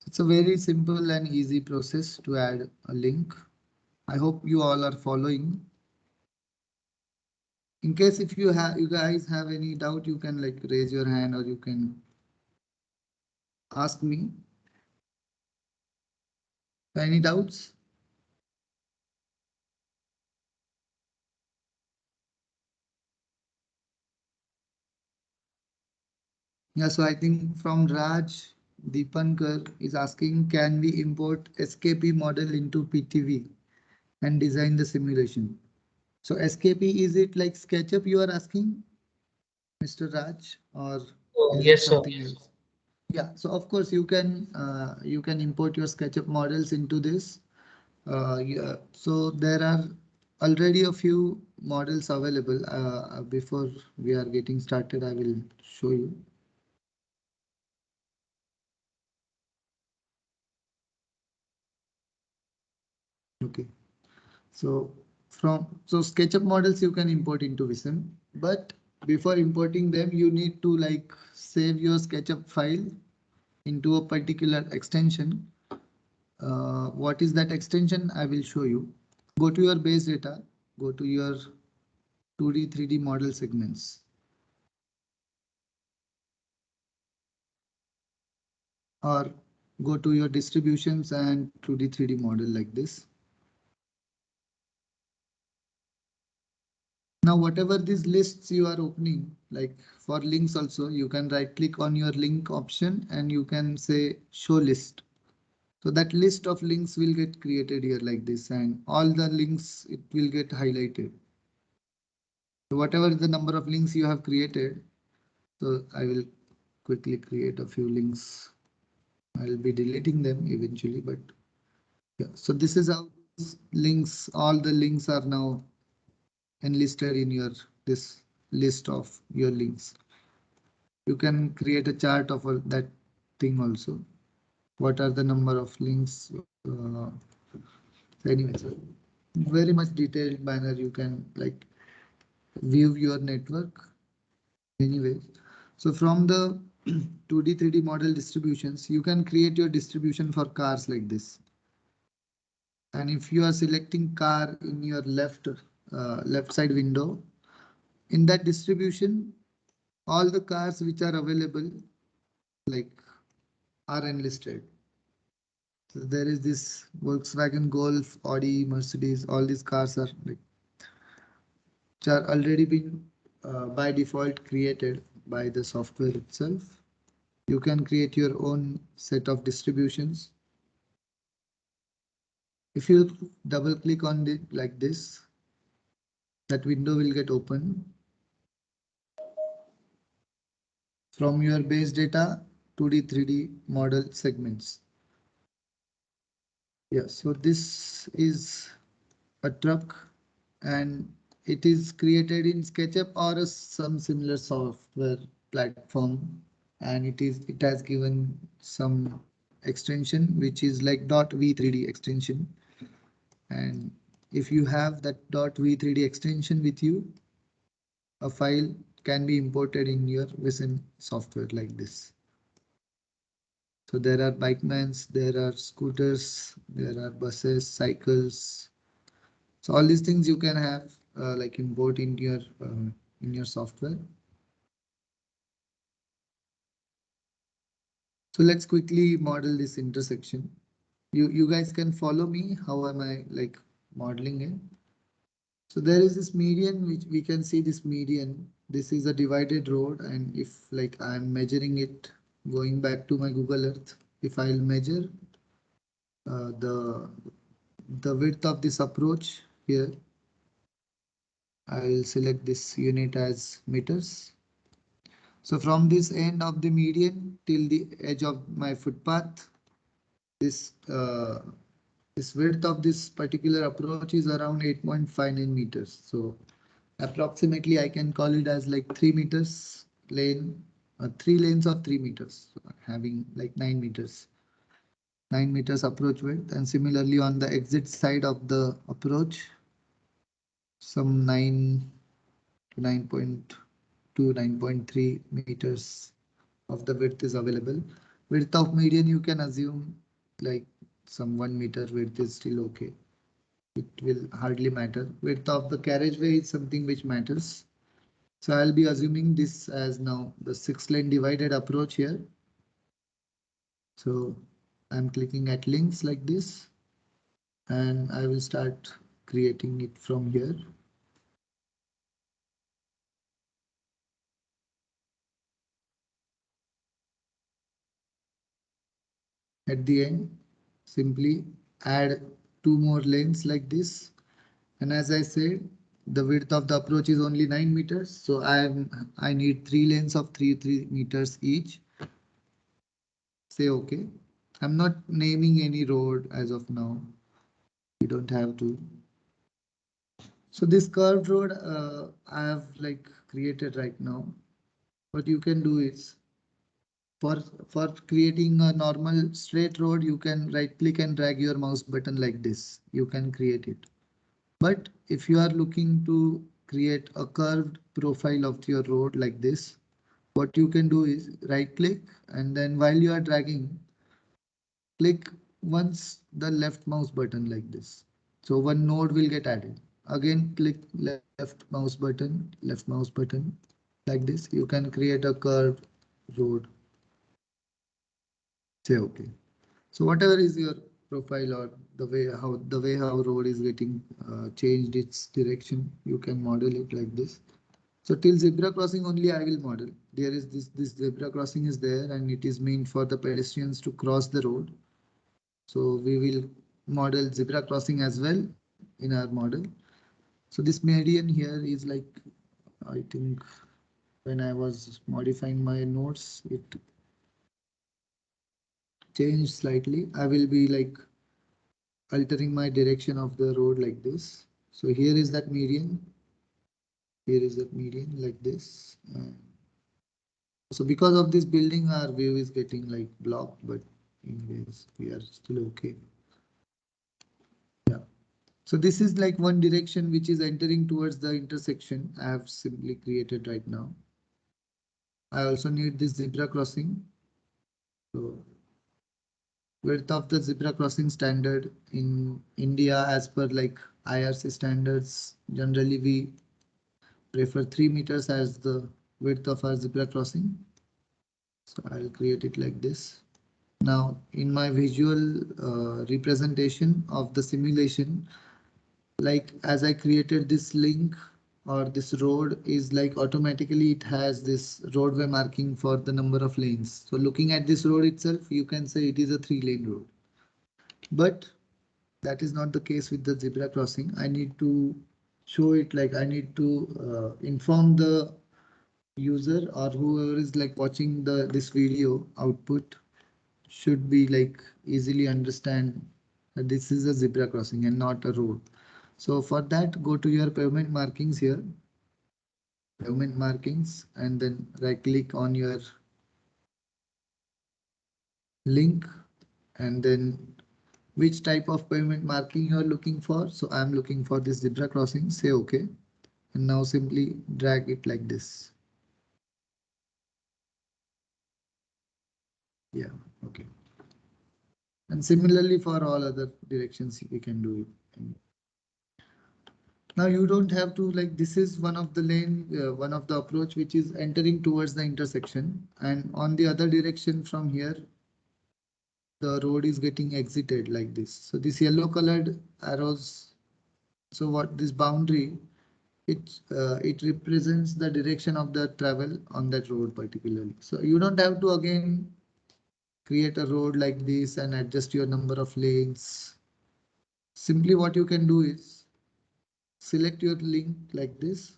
It's a very simple and easy process to add a link. I hope you all are following. In case if you guys have any doubt, you can like raise your hand or you can ask me. Any doubts? Yeah, so I think from Raj Deepankar is asking, can we import SKP model into PTV and design the simulation? So SKP, is it like SketchUp you are asking, Mr. Raj, or is it Yes, sir. something else? Yeah, so of course you can import your SketchUp models into this. Yeah, so there are already a few models available. Before we are getting started, I will show you. Okay. So SketchUp models you can import into Vism, but before importing them, you need to like save your SketchUp file into a particular extension. What is that extension? I will show you. Go to your base data, go to your 2D, 3D model segments, or go to your distributions and 2D, 3D model like this. Now, whatever these lists you are opening, like for links also, you can right click on your link option and you can say show list. So that list of links will get created here like this, and all the links it will get highlighted. So whatever the number of links you have created, so I will quickly create a few links. I'll be deleting them eventually, but yeah. So this is how links, all the links are now enlisted in your this list of your links. You can create a chart of that thing also. What are the number of links? Anyways, very much detailed manner you can like view your network. Anyways, so from the 2D, 3D model distributions, you can create your distribution for cars like this. And if you are selecting car in your left side window, in that distribution, all the cars which are available like are enlisted. So there is this Volkswagen Golf, Audi, Mercedes, all these cars are like which are already been by default created by the software itself. You can create your own set of distributions. If you double click on it like this, that window will get open. From your base data 2D, 3D model segments. Yeah, so this is a truck and it is created in SketchUp or some similar software platform, and it has given some extension which is like .v3d extension. And if you have that .v3d extension with you, a file can be imported in your Vism software like this. So there are bikemans, there are scooters, there are buses, cycles. So all these things you can have like import in your software. So let's quickly model this intersection. You guys can follow me. How am I like modeling it? So there is this median which we can see this median. This is a divided road, and if like I'm measuring it going back to my Google Earth, if I'll measure the width of this approach here, I will select this unit as meters. So from this end of the median till the edge of my footpath, this this width of this particular approach is around 8.59 meters. So approximately I can call it as like 3 meters lane, 3 lanes of 3 meters, so having like 9 meters. 9 meters approach width, and similarly on the exit side of the approach, some 9 to 9.2, 9.3 meters of the width is available. Width of median you can assume like some 1 meter width is still okay. It will hardly matter. Width of the carriageway is something which matters. So I'll be assuming this as now the 6 lane divided approach here. So I'm clicking at links like this. and I will start creating it from here. At the end, simply add two more lanes like this. And as I said, the width of the approach is only 9 meters. So I need three lanes of 3 meters each. Say OK. I'm not naming any road as of now. You don't have to. So this curved road I have like created right now. What you can do is for for creating a normal straight road, you can right click and drag your mouse button like this. You can create it. But if you are looking to create a curved profile of your road like this, what you can do is right click and then while you are dragging, click once the left mouse button like this. So one node will get added. Again, click left mouse button like this. You can create a curved road. Say OK. So whatever is your profile or the way how road is getting changed its direction, you can model it like this. So till zebra crossing only I will model. There is this zebra crossing is there and it is meant for the pedestrians to cross the road. So we will model zebra crossing as well in our model. So this median here is like, I think when I was modifying my nodes, it changed slightly. I will be like altering my direction of the road like this. So here is that median. Here is that median like this. So because of this building, our view is getting like blocked, but anyways, we are still okay. Yeah. So this is like one direction which is entering towards the intersection I have simply created right now. I also need this zebra crossing. So width of the zebra crossing standard in India as per like IRC standards, generally we prefer 3 meters as the width of our zebra crossing. So I'll create it like this. Now in my visual representation of the simulation, like as I created this link or this road is like automatically it has this roadway marking for the number of lanes. So looking at this road itself, you can say it is a 3-lane road. But that is not the case with the zebra crossing. I need to show it like I need to inform the user or whoever is like watching this video output should be like easily understand that this is a zebra crossing and not a road. So for that, go to your pavement markings here, pavement markings, and then right click on your link and then which type of pavement marking you are looking for. So I'm looking for this zebra crossing, say OK. And now simply drag it like this. Yeah, OK. And similarly for all other directions, we can do it. Now you don't have to like this is one of the lane, one of the approach which is entering towards the intersection, and on the other direction from here, the road is getting exited like this. So this yellow colored arrows. So what this boundary, it represents the direction of the travel on that road particularly. So you don't have to again create a road like this and adjust your number of lanes. Simply what you can do is select your link like this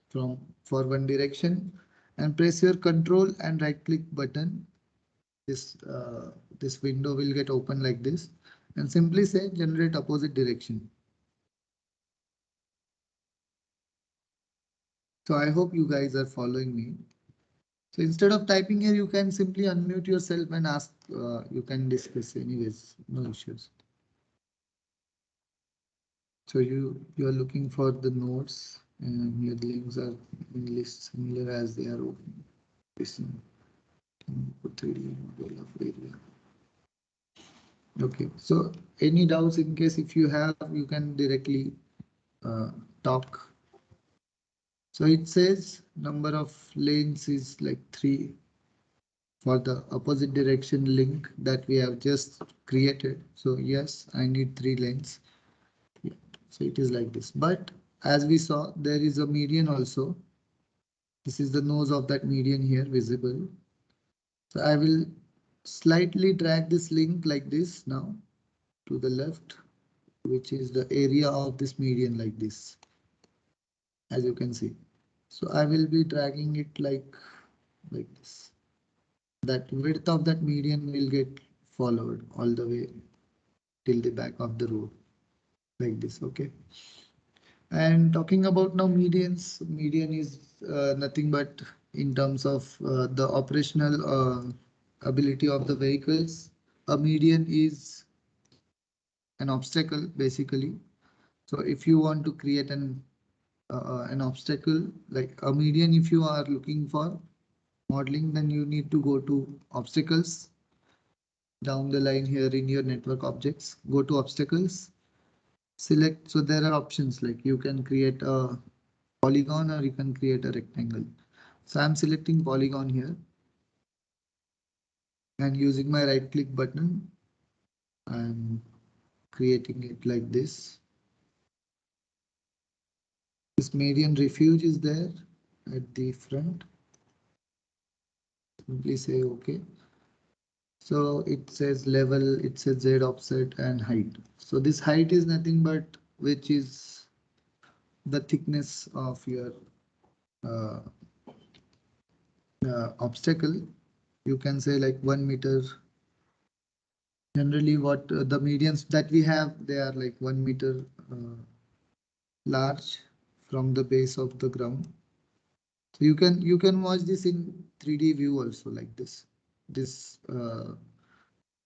from for one direction and press your control and right click button. This window will get open like this and simply say generate opposite direction. So I hope you guys are following me. So instead of typing here, you can simply unmute yourself and ask. You can discuss anyways, no issues. So you are looking for the nodes and your links are in list similar as they are open. Listen, 3D model of area. Okay, so any doubts in case if you have, you can directly talk. So it says number of lanes is like 3, for the opposite direction link that we have just created. So yes, I need 3 lanes. Yeah. So it is like this. But as we saw, there is a median also. This is the nose of that median here visible. So I will slightly drag this link like this now to the left, which is the area of this median like this, as you can see. So I will be dragging it like this. That width of that median will get followed all the way till the back of the road like this. Okay. And talking about now medians, median is nothing but in terms of the operational ability of the vehicles. A median is an obstacle basically. So if you want to create an obstacle like a median, if you are looking for modeling, then you need to go to obstacles down the line here in your network objects. Go to obstacles, select. So there are options like you can create a polygon or you can create a rectangle. So I'm selecting polygon here and using my right click button, I'm creating it like this. This median refuge is there at the front. Simply say OK. So it says level, it says Z offset and height. So this height is nothing but which is the thickness of your uh, obstacle. You can say like 1 meter. Generally, what the medians that we have, they are like 1 meter large from the base of the ground. So you can watch this in 3D view also like this. This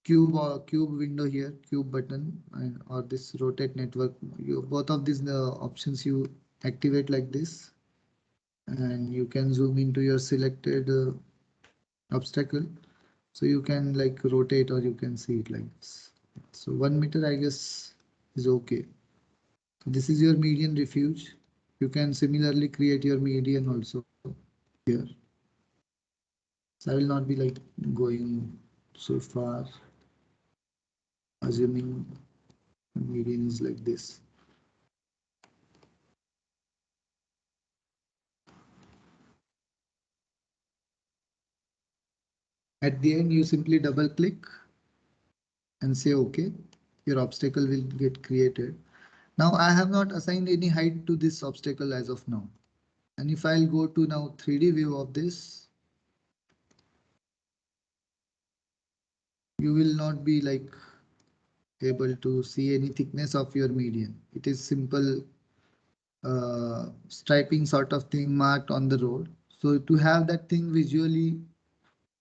cube or cube window here, cube button, and or this rotate network. Both of these options you activate like this, and you can zoom into your selected obstacle. So you can like rotate or you can see it like this. So 1 meter, I guess, is okay. So this is your median refuge. You can similarly create your median also here. So I will not be like going so far, assuming median is like this. At the end, you simply double click and say OK. Your obstacle will get created. Now I have not assigned any height to this obstacle as of now. And if I'll go to now 3D view of this, you will not be like able to see any thickness of your median. It is simple striping sort of thing marked on the road. So to have that thing visually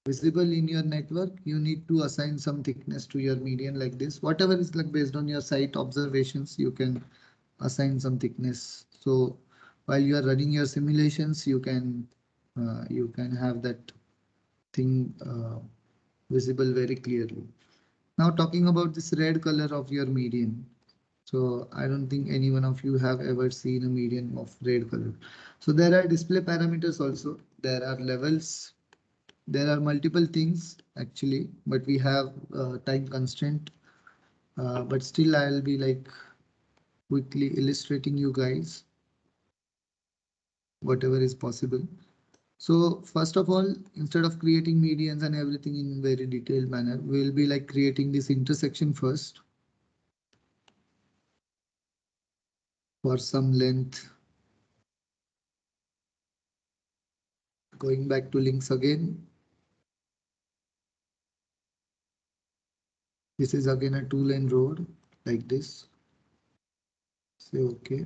visible in your network, you need to assign some thickness to your median like this. Whatever is like based on your site observations, you can assign some thickness. So while you are running your simulations, you can have that thing visible very clearly. Now talking about this red color of your median. So I don't think any one of you have ever seen a median of red color. So there are display parameters also. There are levels. There are multiple things actually, but we have time constraint. But still I'll be like quickly illustrating you guys whatever is possible. So first of all, instead of creating medians and everything in very detailed manner, we'll be like creating this intersection first for some length. Going back to links again. This is again a 2-lane road like this. Say OK.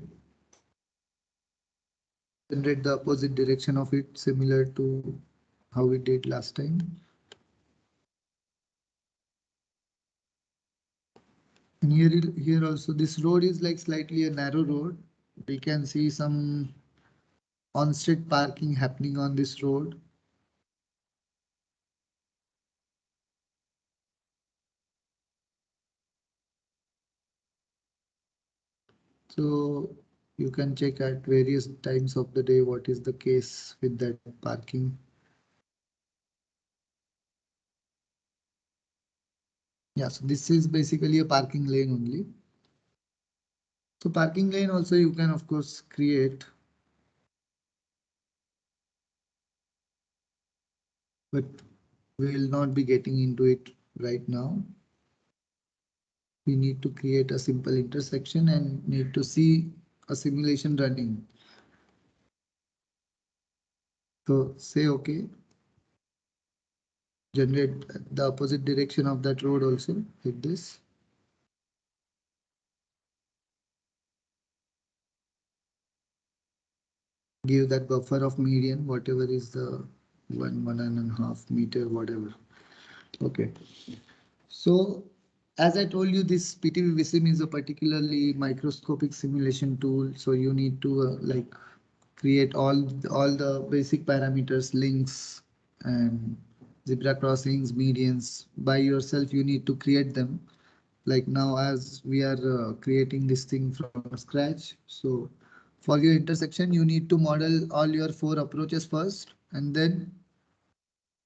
Generate the opposite direction of it, similar to how we did last time. And here also this road is like slightly a narrow road. We can see some on-street parking happening on this road. So you can check at various times of the day what is the case with that parking. Yeah, so this is basically a parking lane only. So parking lane also you can of course create, but we will not be getting into it right now. We need to create a simple intersection and need to see a simulation running. So say okay, generate the opposite direction of that road also like this. Give that buffer of median, whatever is the 1.5 meter, whatever. Okay. So as I told you, this PTV-Vissim is a particularly microscopic simulation tool. So you need to like create all the basic parameters, links and zebra crossings, medians by yourself. You need to create them. Like now, as we are creating this thing from scratch. So for your intersection, you need to model all your 4 approaches first, and then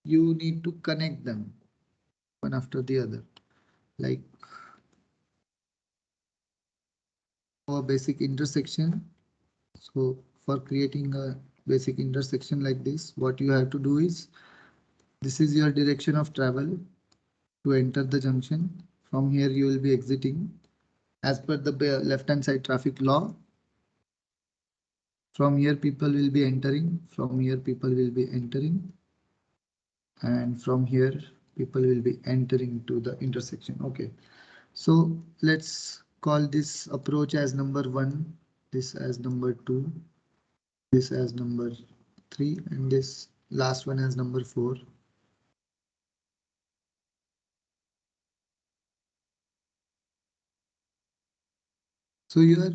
you need to connect them one after the other. Like a basic intersection. So for creating a basic intersection like this, what you have to do is, this is your direction of travel to enter the junction. From here, you will be exiting. As per the left-hand side traffic law, from here people will be entering, from here people will be entering, and from here people will be entering to the intersection. Okay, so let's call this approach as number 1, this as number 2, this as number 3, and this last one as number 4. So your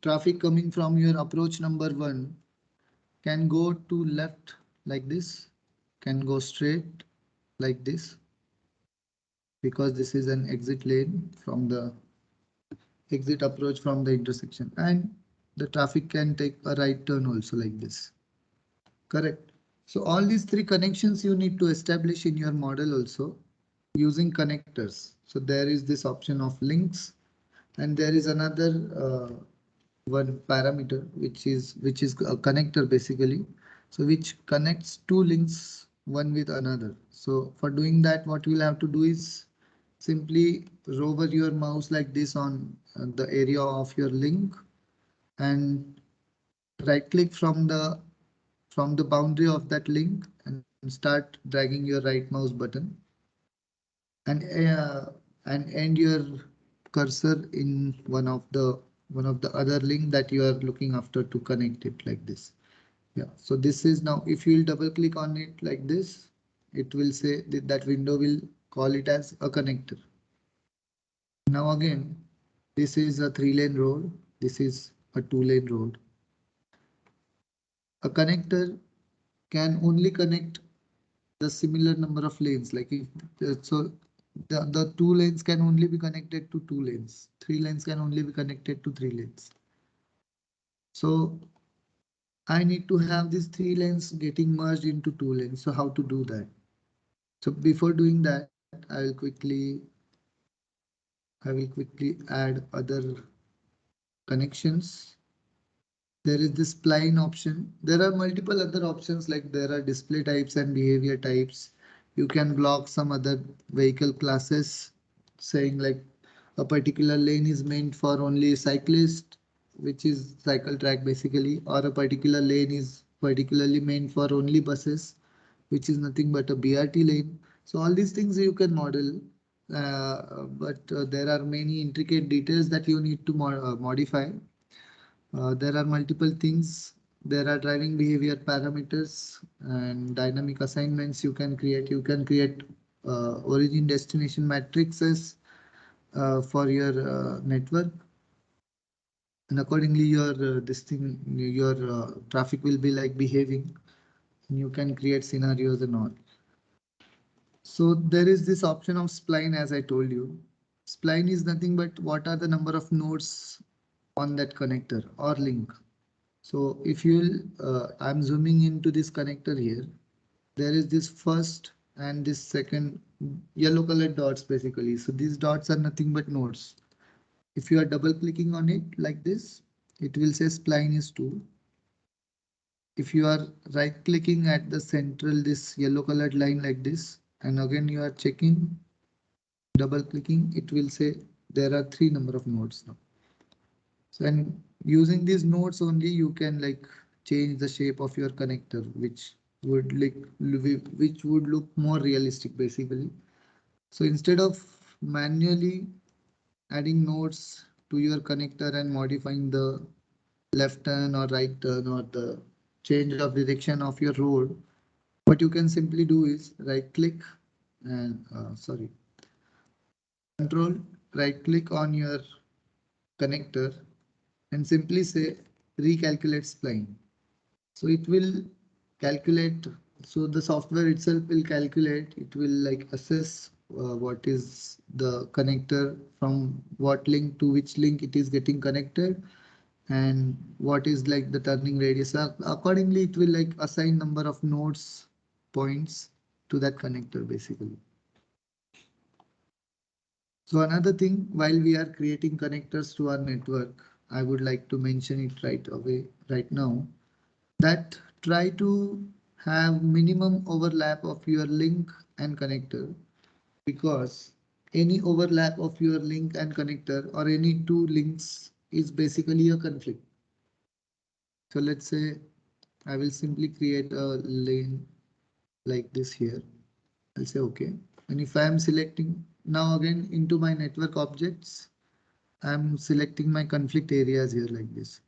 traffic coming from your approach number 1 can go to left like this, can go straight like this, because this is an exit lane from the exit approach from the intersection, and the traffic can take a right turn also like this. Correct. So all these 3 connections you need to establish in your model also using connectors. So there is this option of links, and there is another one parameter which is a connector basically. So which connects 2 links one with another. So for doing that, what you will have to do is simply hover your mouse like this on the area of your link and right click from the boundary of that link and start dragging your right mouse button and end your cursor in one of the other link that you are looking after to connect it like this. Yeah, so this is now, if you will double click on it like this, it will say that that window will call it as a connector. Now again, this is a 3-lane road, this is a 2-lane road. A connector can only connect the similar number of lanes. Like if so, the 2 lanes can only be connected to 2 lanes. 3 lanes can only be connected to 3 lanes. So I need to have these 3 lanes getting merged into 2 lanes. So how to do that? So before doing that, I will quickly add other connections. There is this spline option. There are multiple other options, like there are display types and behavior types. You can block some other vehicle classes, saying like a particular lane is meant for only cyclist, which is cycle track basically, or a particular lane is particularly meant for only buses, which is nothing but a BRT lane. So all these things you can model, but there are many intricate details that you need to modify. There are multiple things. There are driving behavior parameters and dynamic assignments you can create. You can create origin destination matrices for your network, and accordingly your your traffic will be like behaving. And you can create scenarios and all. So there is this option of spline, as I told you. Spline is nothing but what are the number of nodes on that connector or link. So if you'll, I'm zooming into this connector here. There is this first and this second yellow colored dots basically. So these dots are nothing but nodes. If you are double clicking on it like this, it will say spline is 2. If you are right clicking at the central, this yellow colored line like this, and again you are checking, double clicking, it will say there are 3 number of nodes now. So and using these nodes only, you can like change the shape of your connector, would which would look more realistic basically. So instead of manually adding nodes to your connector and modifying the left turn or right turn or the change of direction of your road, what you can simply do is right click and control right click on your connector and simply say recalculate spline. So it will calculate. So the software itself will calculate. It will like assess what is the connector from what link to which link it is getting connected and what is like the turning radius. Accordingly, it will like assign number of nodes points to that connector basically. So another thing, while we are creating connectors to our network, I would like to mention it right away, right now, that try to have minimum overlap of your link and connector, because any overlap of your link and connector or any two links is basically a conflict. So let's say I will simply create a lane like this here. I'll say OK. And if I am selecting now again into my network objects, I'm selecting my conflict areas here like this.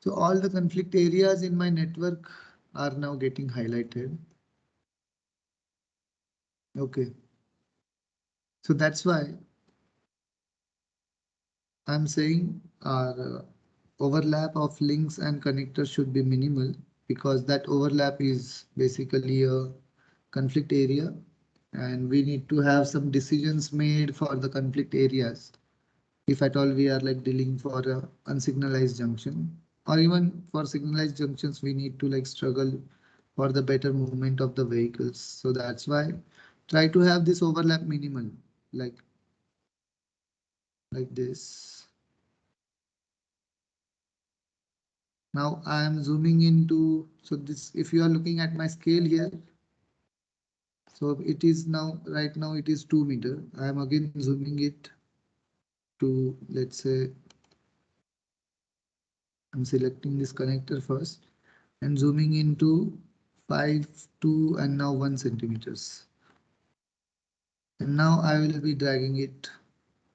So all the conflict areas in my network are now getting highlighted. OK. So that's why I'm saying our overlap of links and connectors should be minimal, because that overlap is basically a conflict area and we need to have some decisions made for the conflict areas. If at all we are like dealing for a unsignalized junction, or even for signalized junctions, we need to like struggle for the better movement of the vehicles. So that's why try to have this overlap minimal, like this. Now I am zooming into, so this, if you are looking at my scale here, so it is now, right now it is 2 meter. I am again zooming it to, let's say, I'm selecting this connector first and zooming into 5, 2, and now 1 centimeters. And now I will be dragging it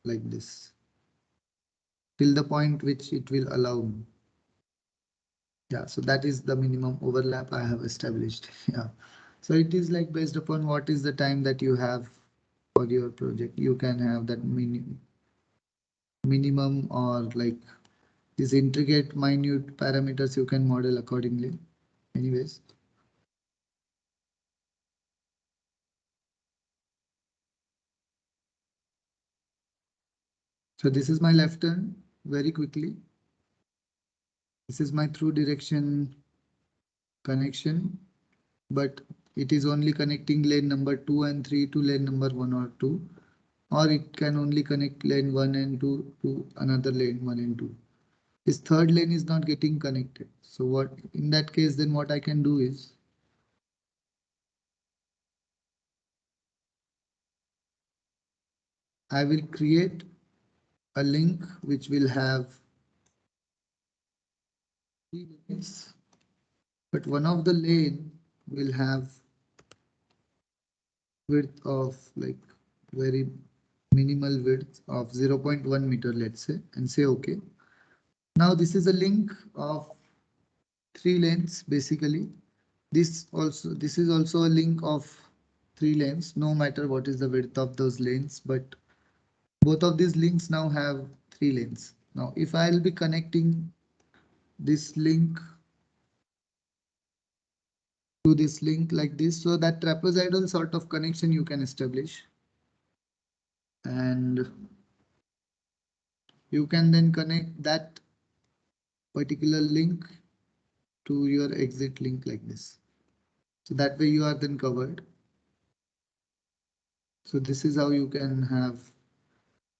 like this till the point which it will allow me. Yeah, so that is the minimum overlap I have established. Yeah. So it is like based upon what is the time that you have for your project. You can have that minimum or like these intricate minute parameters you can model accordingly. Anyways. So this is my left turn very quickly. This is my through direction connection, but it is only connecting lane number 2 and 3 to lane number 1 or 2, or it can only connect lane 1 and 2 to another lane 1 and 2. This third lane is not getting connected. So what in that case, then what I can do is I will create a link which will have 3 lanes, but one of the lane will have width of like very minimal width of 0.1 meter, let's say, and say OK. Now this is a link of 3 lanes basically. This is also a link of 3 lanes, no matter what is the width of those lanes, but both of these links now have 3 lanes. Now if I'll be connecting this link to this link like this, so that trapezoidal sort of connection you can establish, and you can then connect that particular link to your exit link like this. So that way you are then covered. So this is how you can have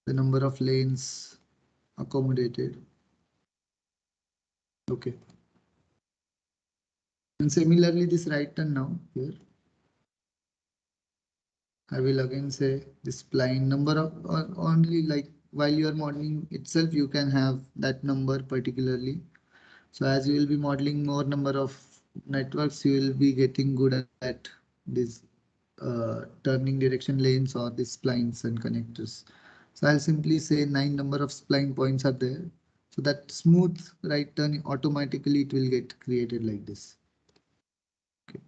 the number of lanes accommodated. Okay. And similarly, this right turn now here, I will again say this spline number of or only like while you are modeling itself, you can have that number particularly. So as you will be modeling more number of networks, you will be getting good at these turning direction lanes or the splines and connectors. So I'll simply say 9 number of spline points are there. So that smooth right turn automatically it will get created like this. Okay.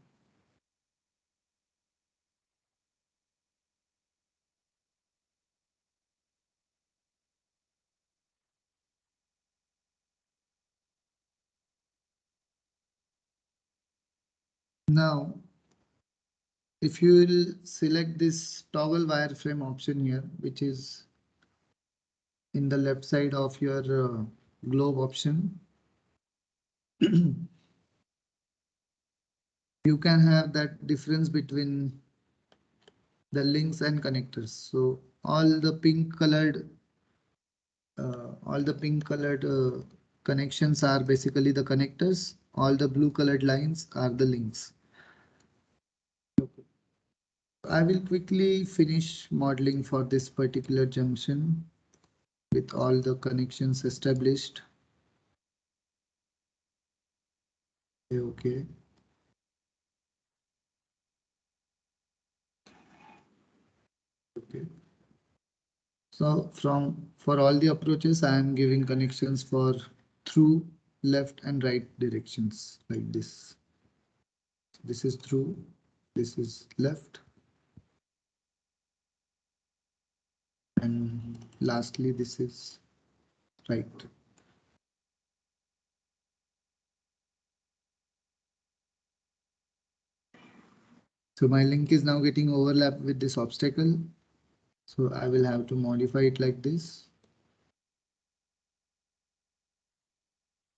Now, if you will select this toggle wireframe option here, which is in the left side of your globe option, you can have that difference between the links and connectors. So all the pink colored connections are basically the connectors. All the blue colored lines are the links. I will quickly finish modeling for this particular junction with all the connections established. Okay. Okay. So for all the approaches, I am giving connections for through, left and right directions like this. This is through, this is left, and lastly this is right. So my link is now getting overlapped with this obstacle. So I will have to modify it like this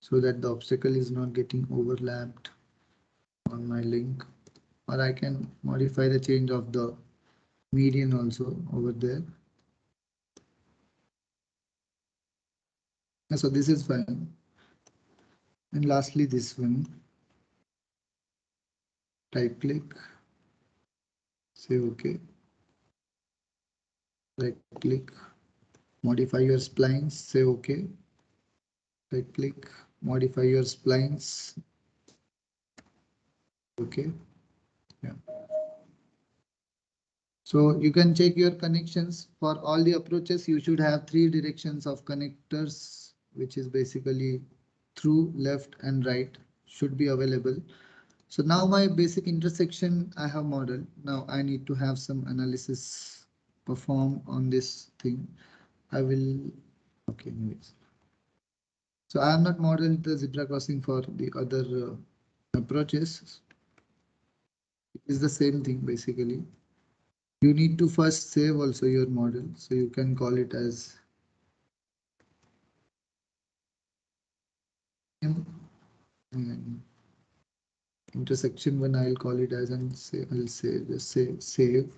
so that the obstacle is not getting overlapped on my link. Or I can modify the change of the median also over there. So this is fine. And lastly, this one, right click, say OK, right click, modify your splines, say OK, right click, modify your splines, OK. Yeah. So you can check your connections for all the approaches. You should have 3 directions of connectors, which is basically through, left and right should be available. So now my basic intersection I have modeled. Now I need to have some analysis perform on this thing. I will, okay, anyways. So I have not modeled the zebra crossing for the other approaches. It is the same thing basically. You need to first save also your model. So you can call it as and intersection one. I'll call it as and say I'll say just say save.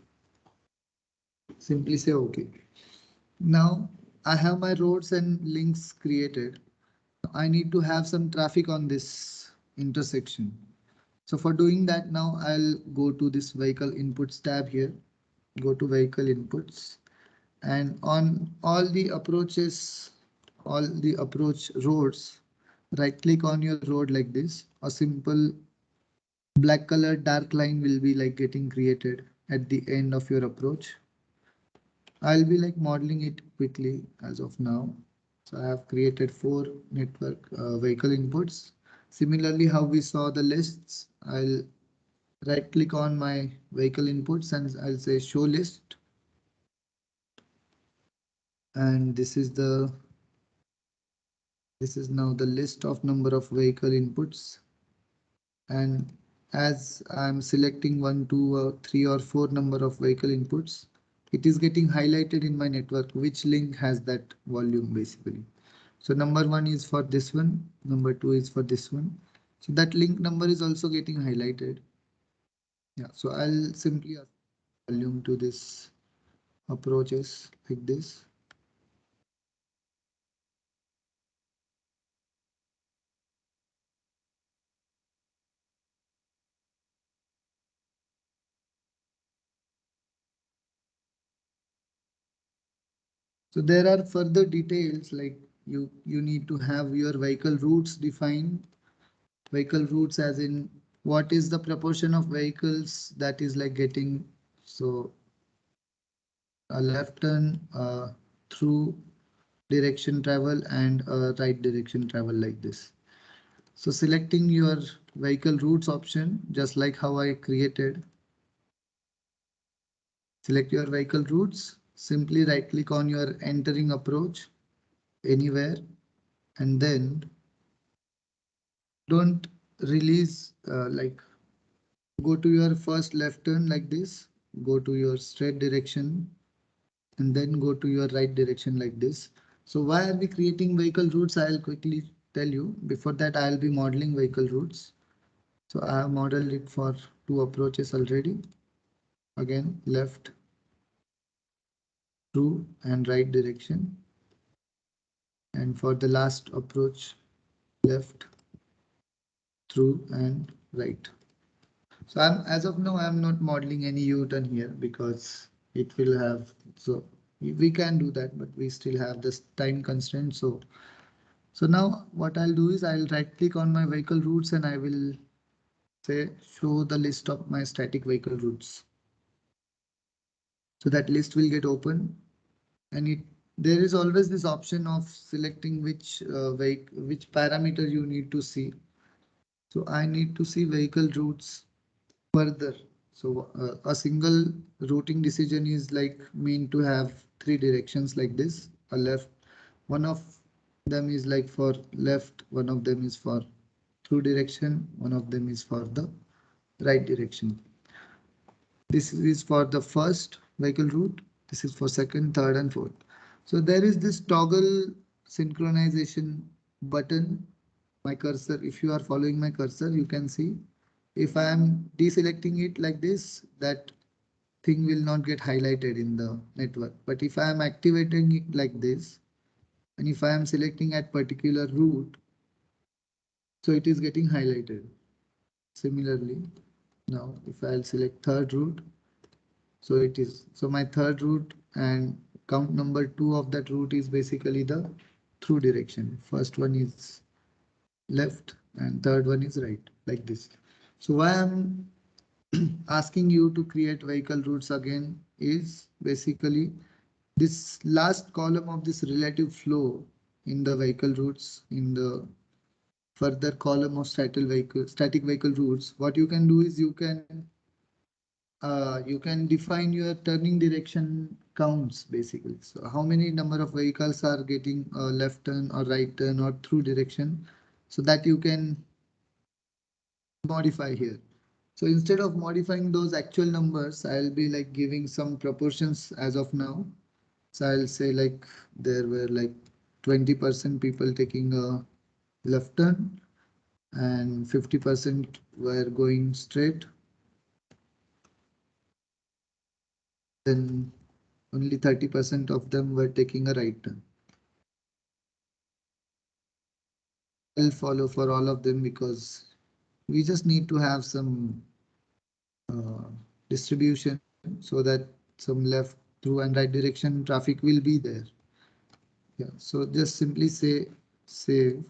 Simply say OK. Now I have my roads and links created. I need to have some traffic on this intersection. So for doing that, now I'll go to this vehicle inputs tab here. Go to vehicle inputs, and on all the approaches, all the approach roads, right click on your road like this. A simple black colored dark line will be like getting created at the end of your approach. I'll be like modeling it quickly as of now. So I have created 4 network vehicle inputs. Similarly, how we saw the lists, I'll right click on my vehicle inputs and I'll say show list. And this is now the list of number of vehicle inputs. And as I'm selecting 1, 2, 3 or 4 number of vehicle inputs, it is getting highlighted in my network which link has that volume basically. So number 1 is for this one, number 2 is for this one. So that link number is also getting highlighted. Yeah, so I'll simply add volume to this approaches like this. So there are further details like you need to have your vehicle routes defined. Vehicle routes as in what is the proportion of vehicles that is like getting so a left turn through direction travel and a right direction travel like this. So selecting your vehicle routes option just like how I created. Select your vehicle routes. Simply right click on your entering approach anywhere and then don't release like go to your first left turn like this, go to your straight direction and then go to your right direction like this. So why are we creating vehicle routes? I'll quickly tell you. Before that, I'll be modeling vehicle routes. So I have modeled it for two approaches already. Again, left, through and right direction. And for the last approach, left, through and right. So as of now, I'm not modeling any U-turn here because it will have, so we can do that, but we still have this time constraint. So now what I'll do is I'll right click on my vehicle routes and I will say show the list of my static vehicle routes. So that list will get open and there is always this option of selecting which parameter you need to see. So I need to see vehicle routes further. So a single routing decision is like mean to have three directions like this. A left, one of them is like for left, one of them is for through direction, one of them is for the right direction. This is for the first vehicle route. This is for second, third, and fourth. So there is this toggle synchronization button. My cursor, if you are following my cursor, you can see if I am deselecting it like this, that thing will not get highlighted in the network. But if I am activating it like this, and if I am selecting at particular route, so it is getting highlighted. Similarly, now if I'll select third route, so it is, so my third route and count number two of that route is basically the through direction. First one is left and third one is right, like this. So why I'm asking you to create vehicle routes again is basically this last column of this relative flow in the vehicle routes in the further column of static vehicle routes. What you can do is you can define your turning direction counts basically. So how many number of vehicles are getting a left turn or right turn or through direction so that you can modify here. So instead of modifying those actual numbers, I'll be like giving some proportions as of now. So I'll say like there were like 20% people taking a left turn and 50% were going straight. Then only 30% of them were taking a right turn. I'll follow for all of them because we just need to have some uh, distribution so that some left through and right direction traffic will be there. Yeah, so just simply say save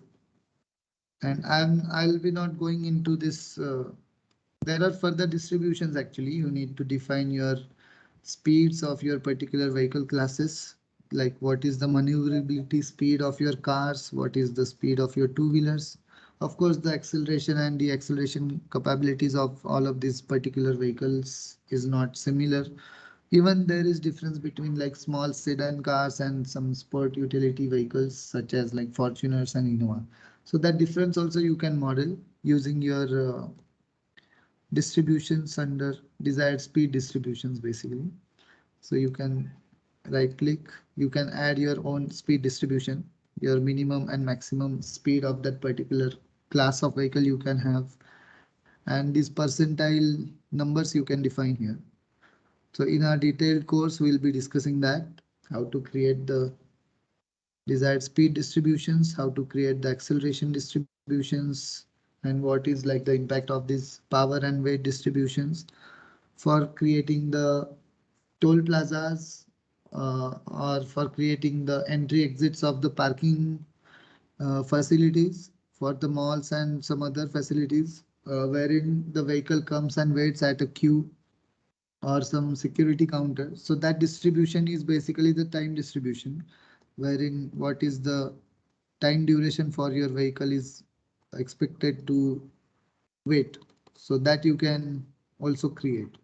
and I'll be not going into this. There are further distributions actually. You need to define your speeds of your particular vehicle classes, like what is the maneuverability speed of your cars, what is the speed of your two-wheelers. Of course, the acceleration and the acceleration capabilities of all of these particular vehicles is not similar. Even there is difference between like small sedan cars and some sport utility vehicles such as like Fortuners and Innova. So that difference also you can model using your distributions under desired speed distributions basically. So you can right click, you can add your own speed distribution, your minimum and maximum speed of that particular class of vehicle you can have. And these percentile numbers you can define here. So in our detailed course, we'll be discussing that, how to create the desired speed distributions, how to create the acceleration distributions, and what is like the impact of these power and weight distributions for creating the toll plazas, or for creating the entry exits of the parking facilities for the malls and some other facilities, wherein the vehicle comes and waits at a queue or some security counter. So that distribution is basically the time distribution, wherein what is the time duration for your vehicle is expected to wait. So that you can also create.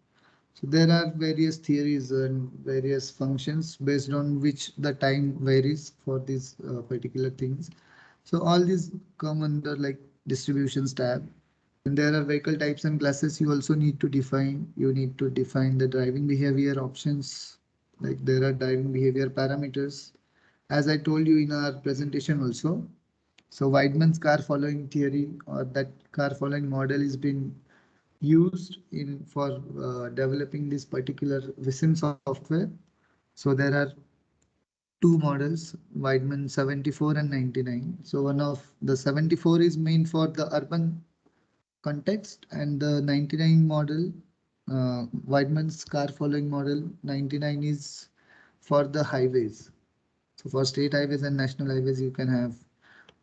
So there are various theories and various functions based on which the time varies for these particular things. So all these come under like distributions tab. And there are vehicle types and classes you also need to define. You need to define the driving behavior options. Like there are driving behavior parameters. As I told you in our presentation also. So Weidmann's car following theory or that car following model is been used in for developing this particular Visim software. So there are two models, Weidmann 74 and 99. So one of the 74 is meant for the urban context and the 99 model, Weidmann's car following model 99 is for the highways. So for state highways and national highways, you can have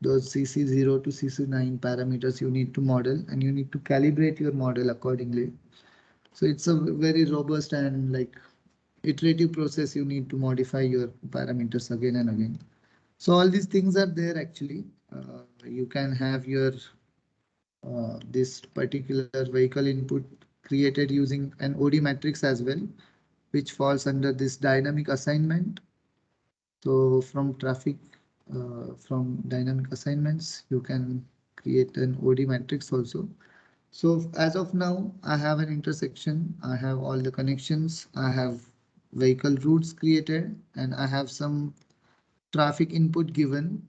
those CC0 to CC9 parameters you need to model and you need to calibrate your model accordingly. So it's a very robust and like iterative process. You need to modify your parameters again and again. So all these things are there actually. You can have your this particular vehicle input created using an OD matrix as well, which falls under this dynamic assignment. So from dynamic assignments, you can create an OD matrix also. So as of now, I have an intersection. I have all the connections. I have vehicle routes created and I have some traffic input given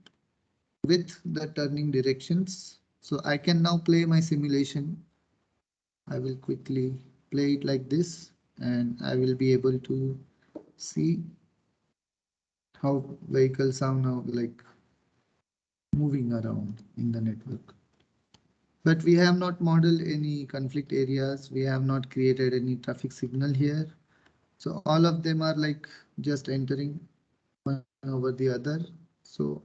with the turning directions. So I can now play my simulation. I will quickly play it like this and I will be able to see how vehicles are now like moving around in the network. But we have not modeled any conflict areas. We have not created any traffic signal here. So all of them are like just entering one over the other. So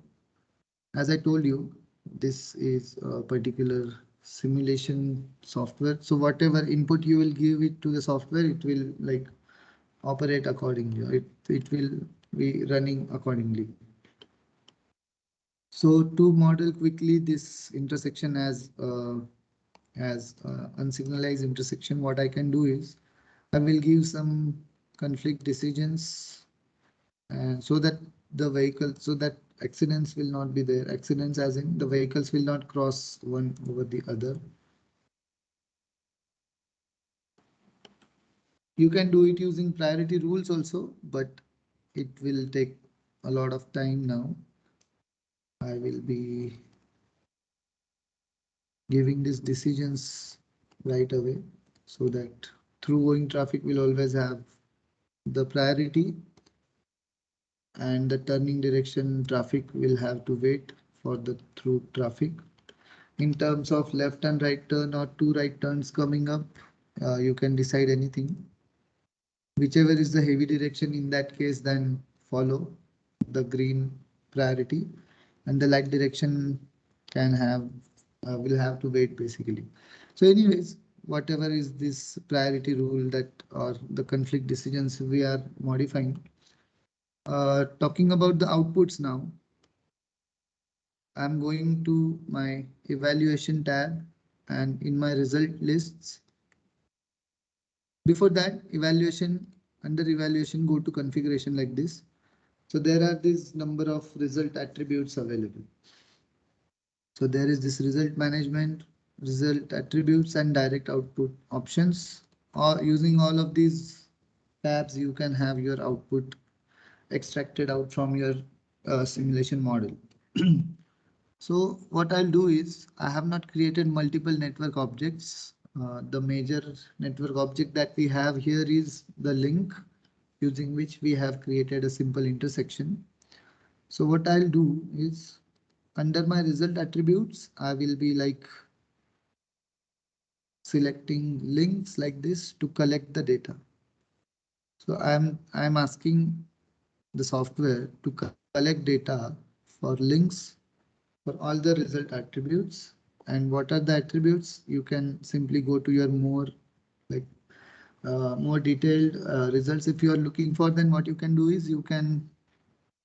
as I told you, this is a particular simulation software. So whatever input you will give it to the software, it will like operate accordingly. It will be running accordingly. So to model quickly this intersection as unsignalized intersection, what I can do is I will give some conflict decisions and so that the vehicle so that accidents will not be there. Accidents as in the vehicles will not cross one over the other. You can do it using priority rules also, but it will take a lot of time now. I will be giving these decisions right away so that through going traffic will always have the priority and the turning direction traffic will have to wait for the through traffic. In terms of left and right turn or two right turns coming up, you can decide anything. Whichever is the heavy direction in that case, then follow the green priority and the light direction can have will have to wait basically. So anyways, whatever is this priority rule that or the conflict decisions we are modifying. Talking about the outputs now, I'm going to my evaluation tab and in my result lists. Before that, evaluation, under evaluation, go to configuration like this. So there are this number of result attributes available. So there is this result management, result attributes and direct output options. Or using all of these tabs, you can have your output extracted out from your simulation model. So what I'll do is I have not created multiple network objects. The major network object that we have here is the link using which we have created a simple intersection. So what I'll do is under my result attributes, I will be like selecting links like this to collect the data. So I'm asking the software to collect data for links for all the result attributes. And what are the attributes? You can simply go to your like more detailed results. If you are looking for, then what you can do is you can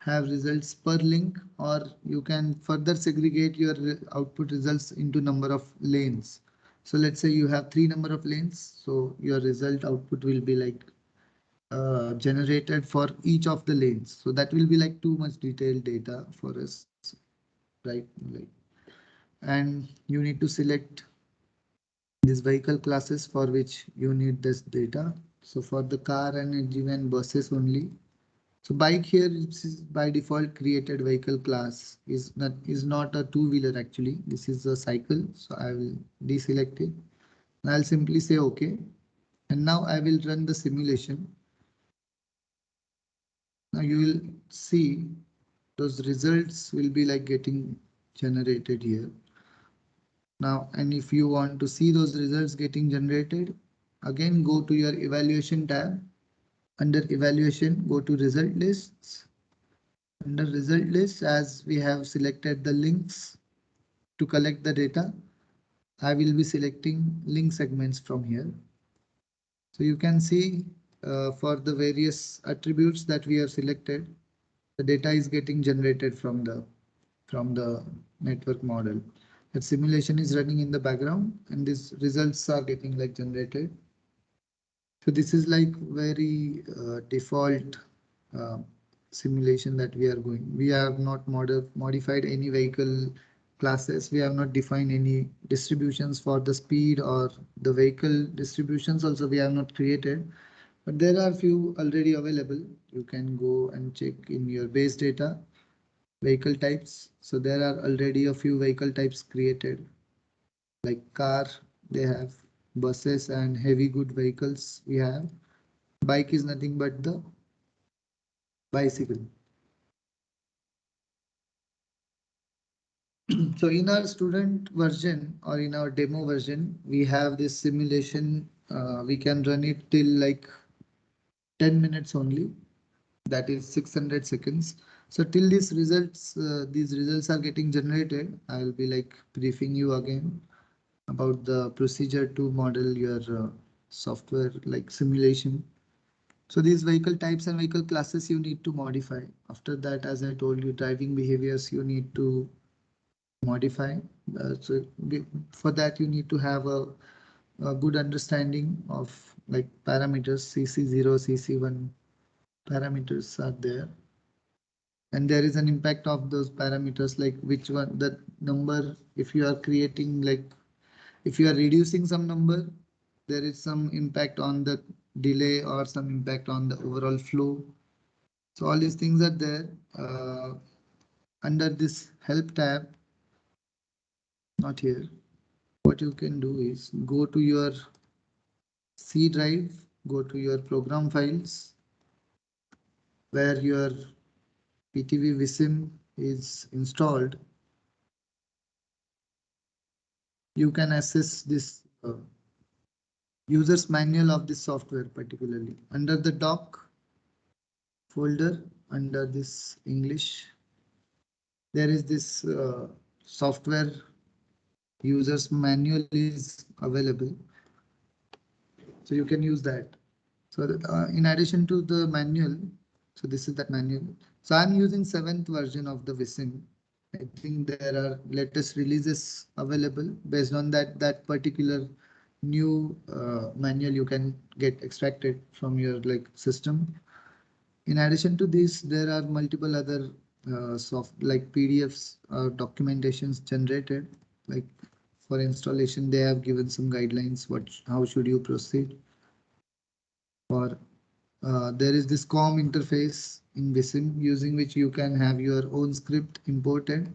have results per link, or you can further segregate your output results into number of lanes. So let's say you have three number of lanes. So your result output will be like generated for each of the lanes. So that will be like too much detailed data for us, right? Like, and you need to select these vehicle classes for which you need this data. So for the car and given buses only. So bike here is by default created vehicle class is not a two-wheeler actually. This is a cycle. So I will deselect it. And I'll simply say OK. And now I will run the simulation. Now you will see those results will be like getting generated here. Now, and if you want to see those results getting generated, again go to your evaluation tab. Under evaluation, go to result lists. Under result list, as we have selected the links to collect the data, I will be selecting link segments from here. So you can see for the various attributes that we have selected, the data is getting generated from the network model. That simulation is running in the background and these results are getting like generated. So this is like very default uh, simulation that we are going. We have not modified any vehicle classes. We have not defined any distributions for the speed or the vehicle distributions also we have not created. But there are few already available. You can go and check in your base data vehicle types. So there are already a few vehicle types created like car, they have buses and heavy good vehicles we have. Bike is nothing but the bicycle. So in our student version or in our demo version, we have this simulation. We can run it till like 10 minutes only. That is 600 seconds. So till these results are getting generated, I will be like briefing you again about the procedure to model your software like simulation. So these vehicle types and vehicle classes you need to modify. After that, as I told you, driving behaviors you need to modify. For that you need to have a good understanding of like parameters CC0, CC1 parameters are there. And there is an impact of those parameters like which one, the number, if you are creating like, if you are reducing some number, there is some impact on the delay or some impact on the overall flow. So all these things are there under this help tab, not here. What you can do is go to your C drive, go to your program files where your PTV vSim is installed. You can access this user's manual of this software, particularly under the doc folder under this English. There is this software user's manual is available. So you can use that. So that, in addition to the manual, so this is that manual. So I'm using 7th version of the vSim. I think there are latest releases available. Based on that particular new manual you can get extracted from your like system. In addition to this, there are multiple other soft like PDFs documentations generated. Like for installation, they have given some guidelines. How should you proceed? Or there is this COM interface in vSim using which you can have your own script imported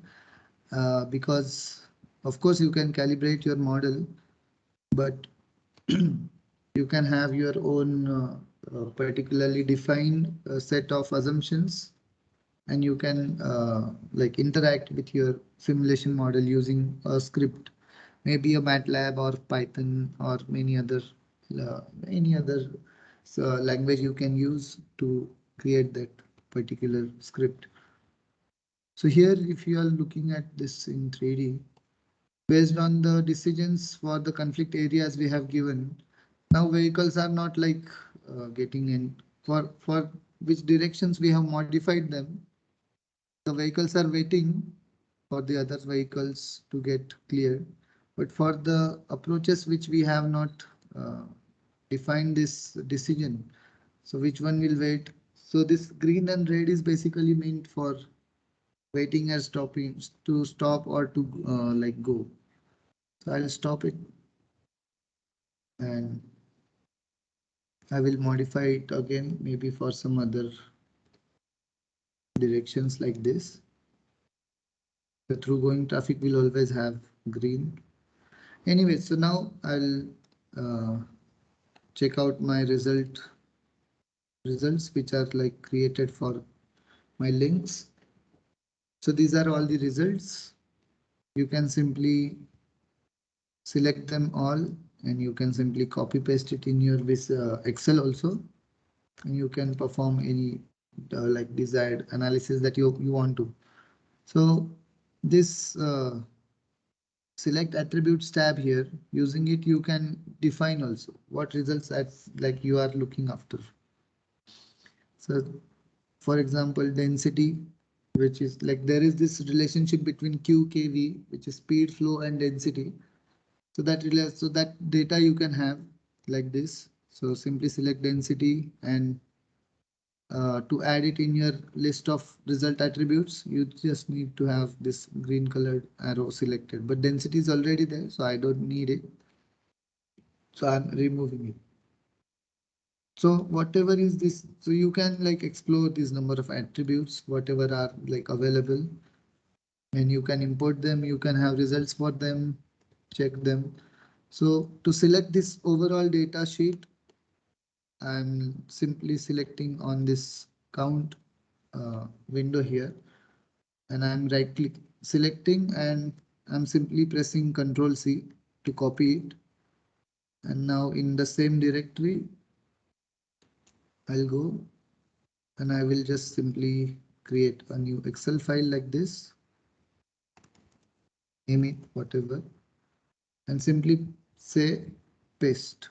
because of course you can calibrate your model, but you can have your own particularly defined set of assumptions, and you can like interact with your simulation model using a script, maybe a MATLAB or Python or any other language you can use to create that particular script. So here, if you are looking at this in 3D, based on the decisions for the conflict areas we have given, now vehicles are not like getting in for which directions we have modified them. The vehicles are waiting for the other vehicles to get cleared. But for the approaches which we have not defined this decision, so which one will wait? So this green and red is basically meant for waiting and stopping to stop or to like go. So I'll stop it and I will modify it again, maybe for some other directions like this. The through going traffic will always have green. Anyway, so now I'll uh, check out my results which are like created for my links. So these are all the results. You can simply select them all and you can simply copy paste it in your Excel also, and you can perform any like desired analysis that you want to. So this select attributes tab here, using it you can define also what results that like you are looking after. So for example, density, which is like there is this relationship between QKV, which is speed, flow, and density. So that relates, so that data you can have like this. So simply select density and to add it in your list of result attributes, you just need to have this green colored arrow selected, but density is already there, so I don't need it. So I'm removing it. So whatever is this, so you can like explore this number of attributes, whatever are like available, and you can import them. You can have results for them, check them. So to select this overall data sheet, I'm simply selecting on this count window here, and I'm right click selecting and I'm simply pressing Ctrl C to copy it. And now in the same directory, I'll go and I will just simply create a new Excel file like this, name it whatever, and simply say paste.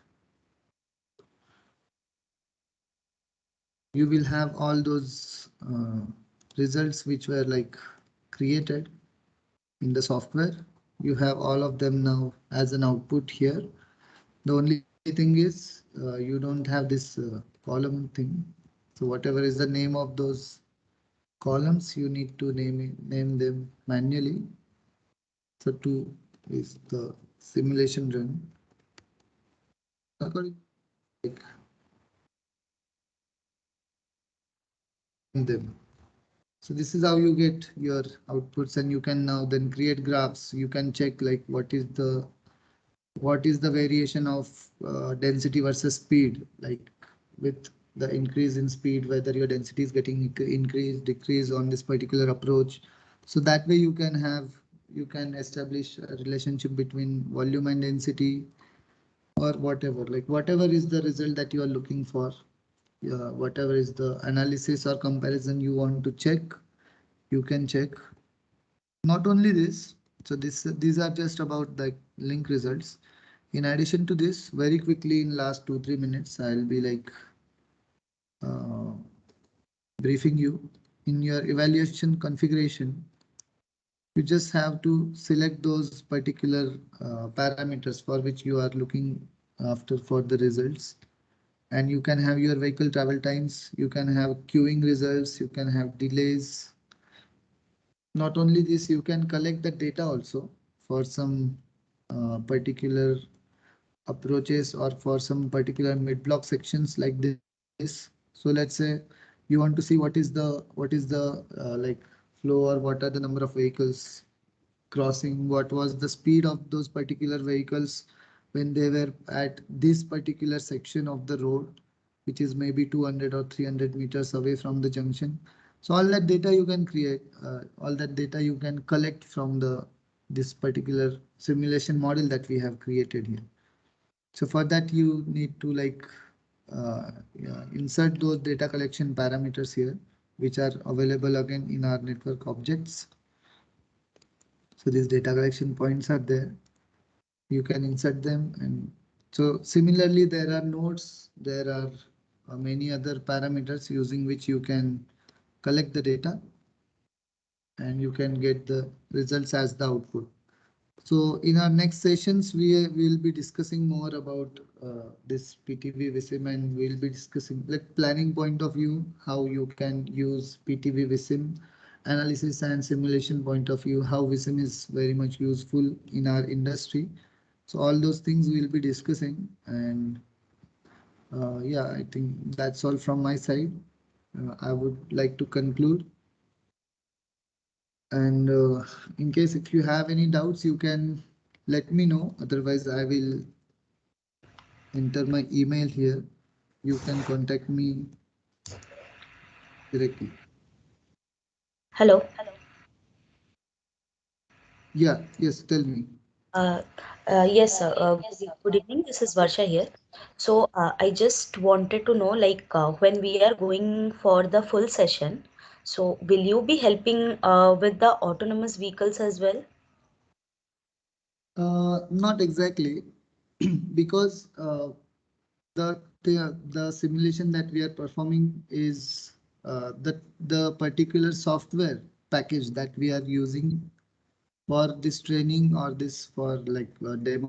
You will have all those results which were like created in the software. You have all of them now as an output here. The only thing is you don't have this column thing. So whatever is the name of those columns, you need to name them manually. So 2 is the simulation run. According like them. So this is how you get your outputs, and you can now then create graphs. You can check like what is the variation of density versus speed, like with the increase in speed, whether your density is getting increased, decrease on this particular approach. So that way you can establish a relationship between volume and density or whatever, like whatever is the result that you are looking for. Whatever is the analysis or comparison you want to check, you can check. Not only this, so these are just about the link results. In addition to this, very quickly in last 2-3 minutes, I'll be like uh, briefing you in your evaluation configuration. You just have to select those particular parameters for which you are looking after for the results. And you can have your vehicle travel times, you can have queuing results, you can have delays. Not only this, you can collect the data also for some particular approaches or for some particular mid block sections like this. So let's say you want to see what is the like flow, or what are the number of vehicles crossing, what was the speed of those particular vehicles when they were at this particular section of the road, which is maybe 200 or 300 meters away from the junction. So all that data you can create, all that data you can collect from the this particular simulation model that we have created here. So for that you need to yeah, insert those data collection parameters here, which are available again in our network objects. So these data collection points are there. You can insert them, and so similarly there are nodes, there are many other parameters using which you can collect the data and you can get the results as the output. So in our next sessions, we will be discussing more about this PTV VSIM, and we'll be discussing like planning point of view, how you can use PTV VSIM analysis and simulation point of view, how VSIM is very much useful in our industry. So all those things we'll be discussing, and yeah, I think that's all from my side. I would like to conclude. And in case if you have any doubts, you can let me know. Otherwise, I will enter my email here. You can contact me directly. Hello. Yeah, yes, tell me. Uh, yes, sir. Good evening. This is Varsha here. So I just wanted to know, when we are going for the full session, so will you be helping with the autonomous vehicles as well? Not exactly, because the simulation that we are performing is the particular software package that we are using for this training or this for like demo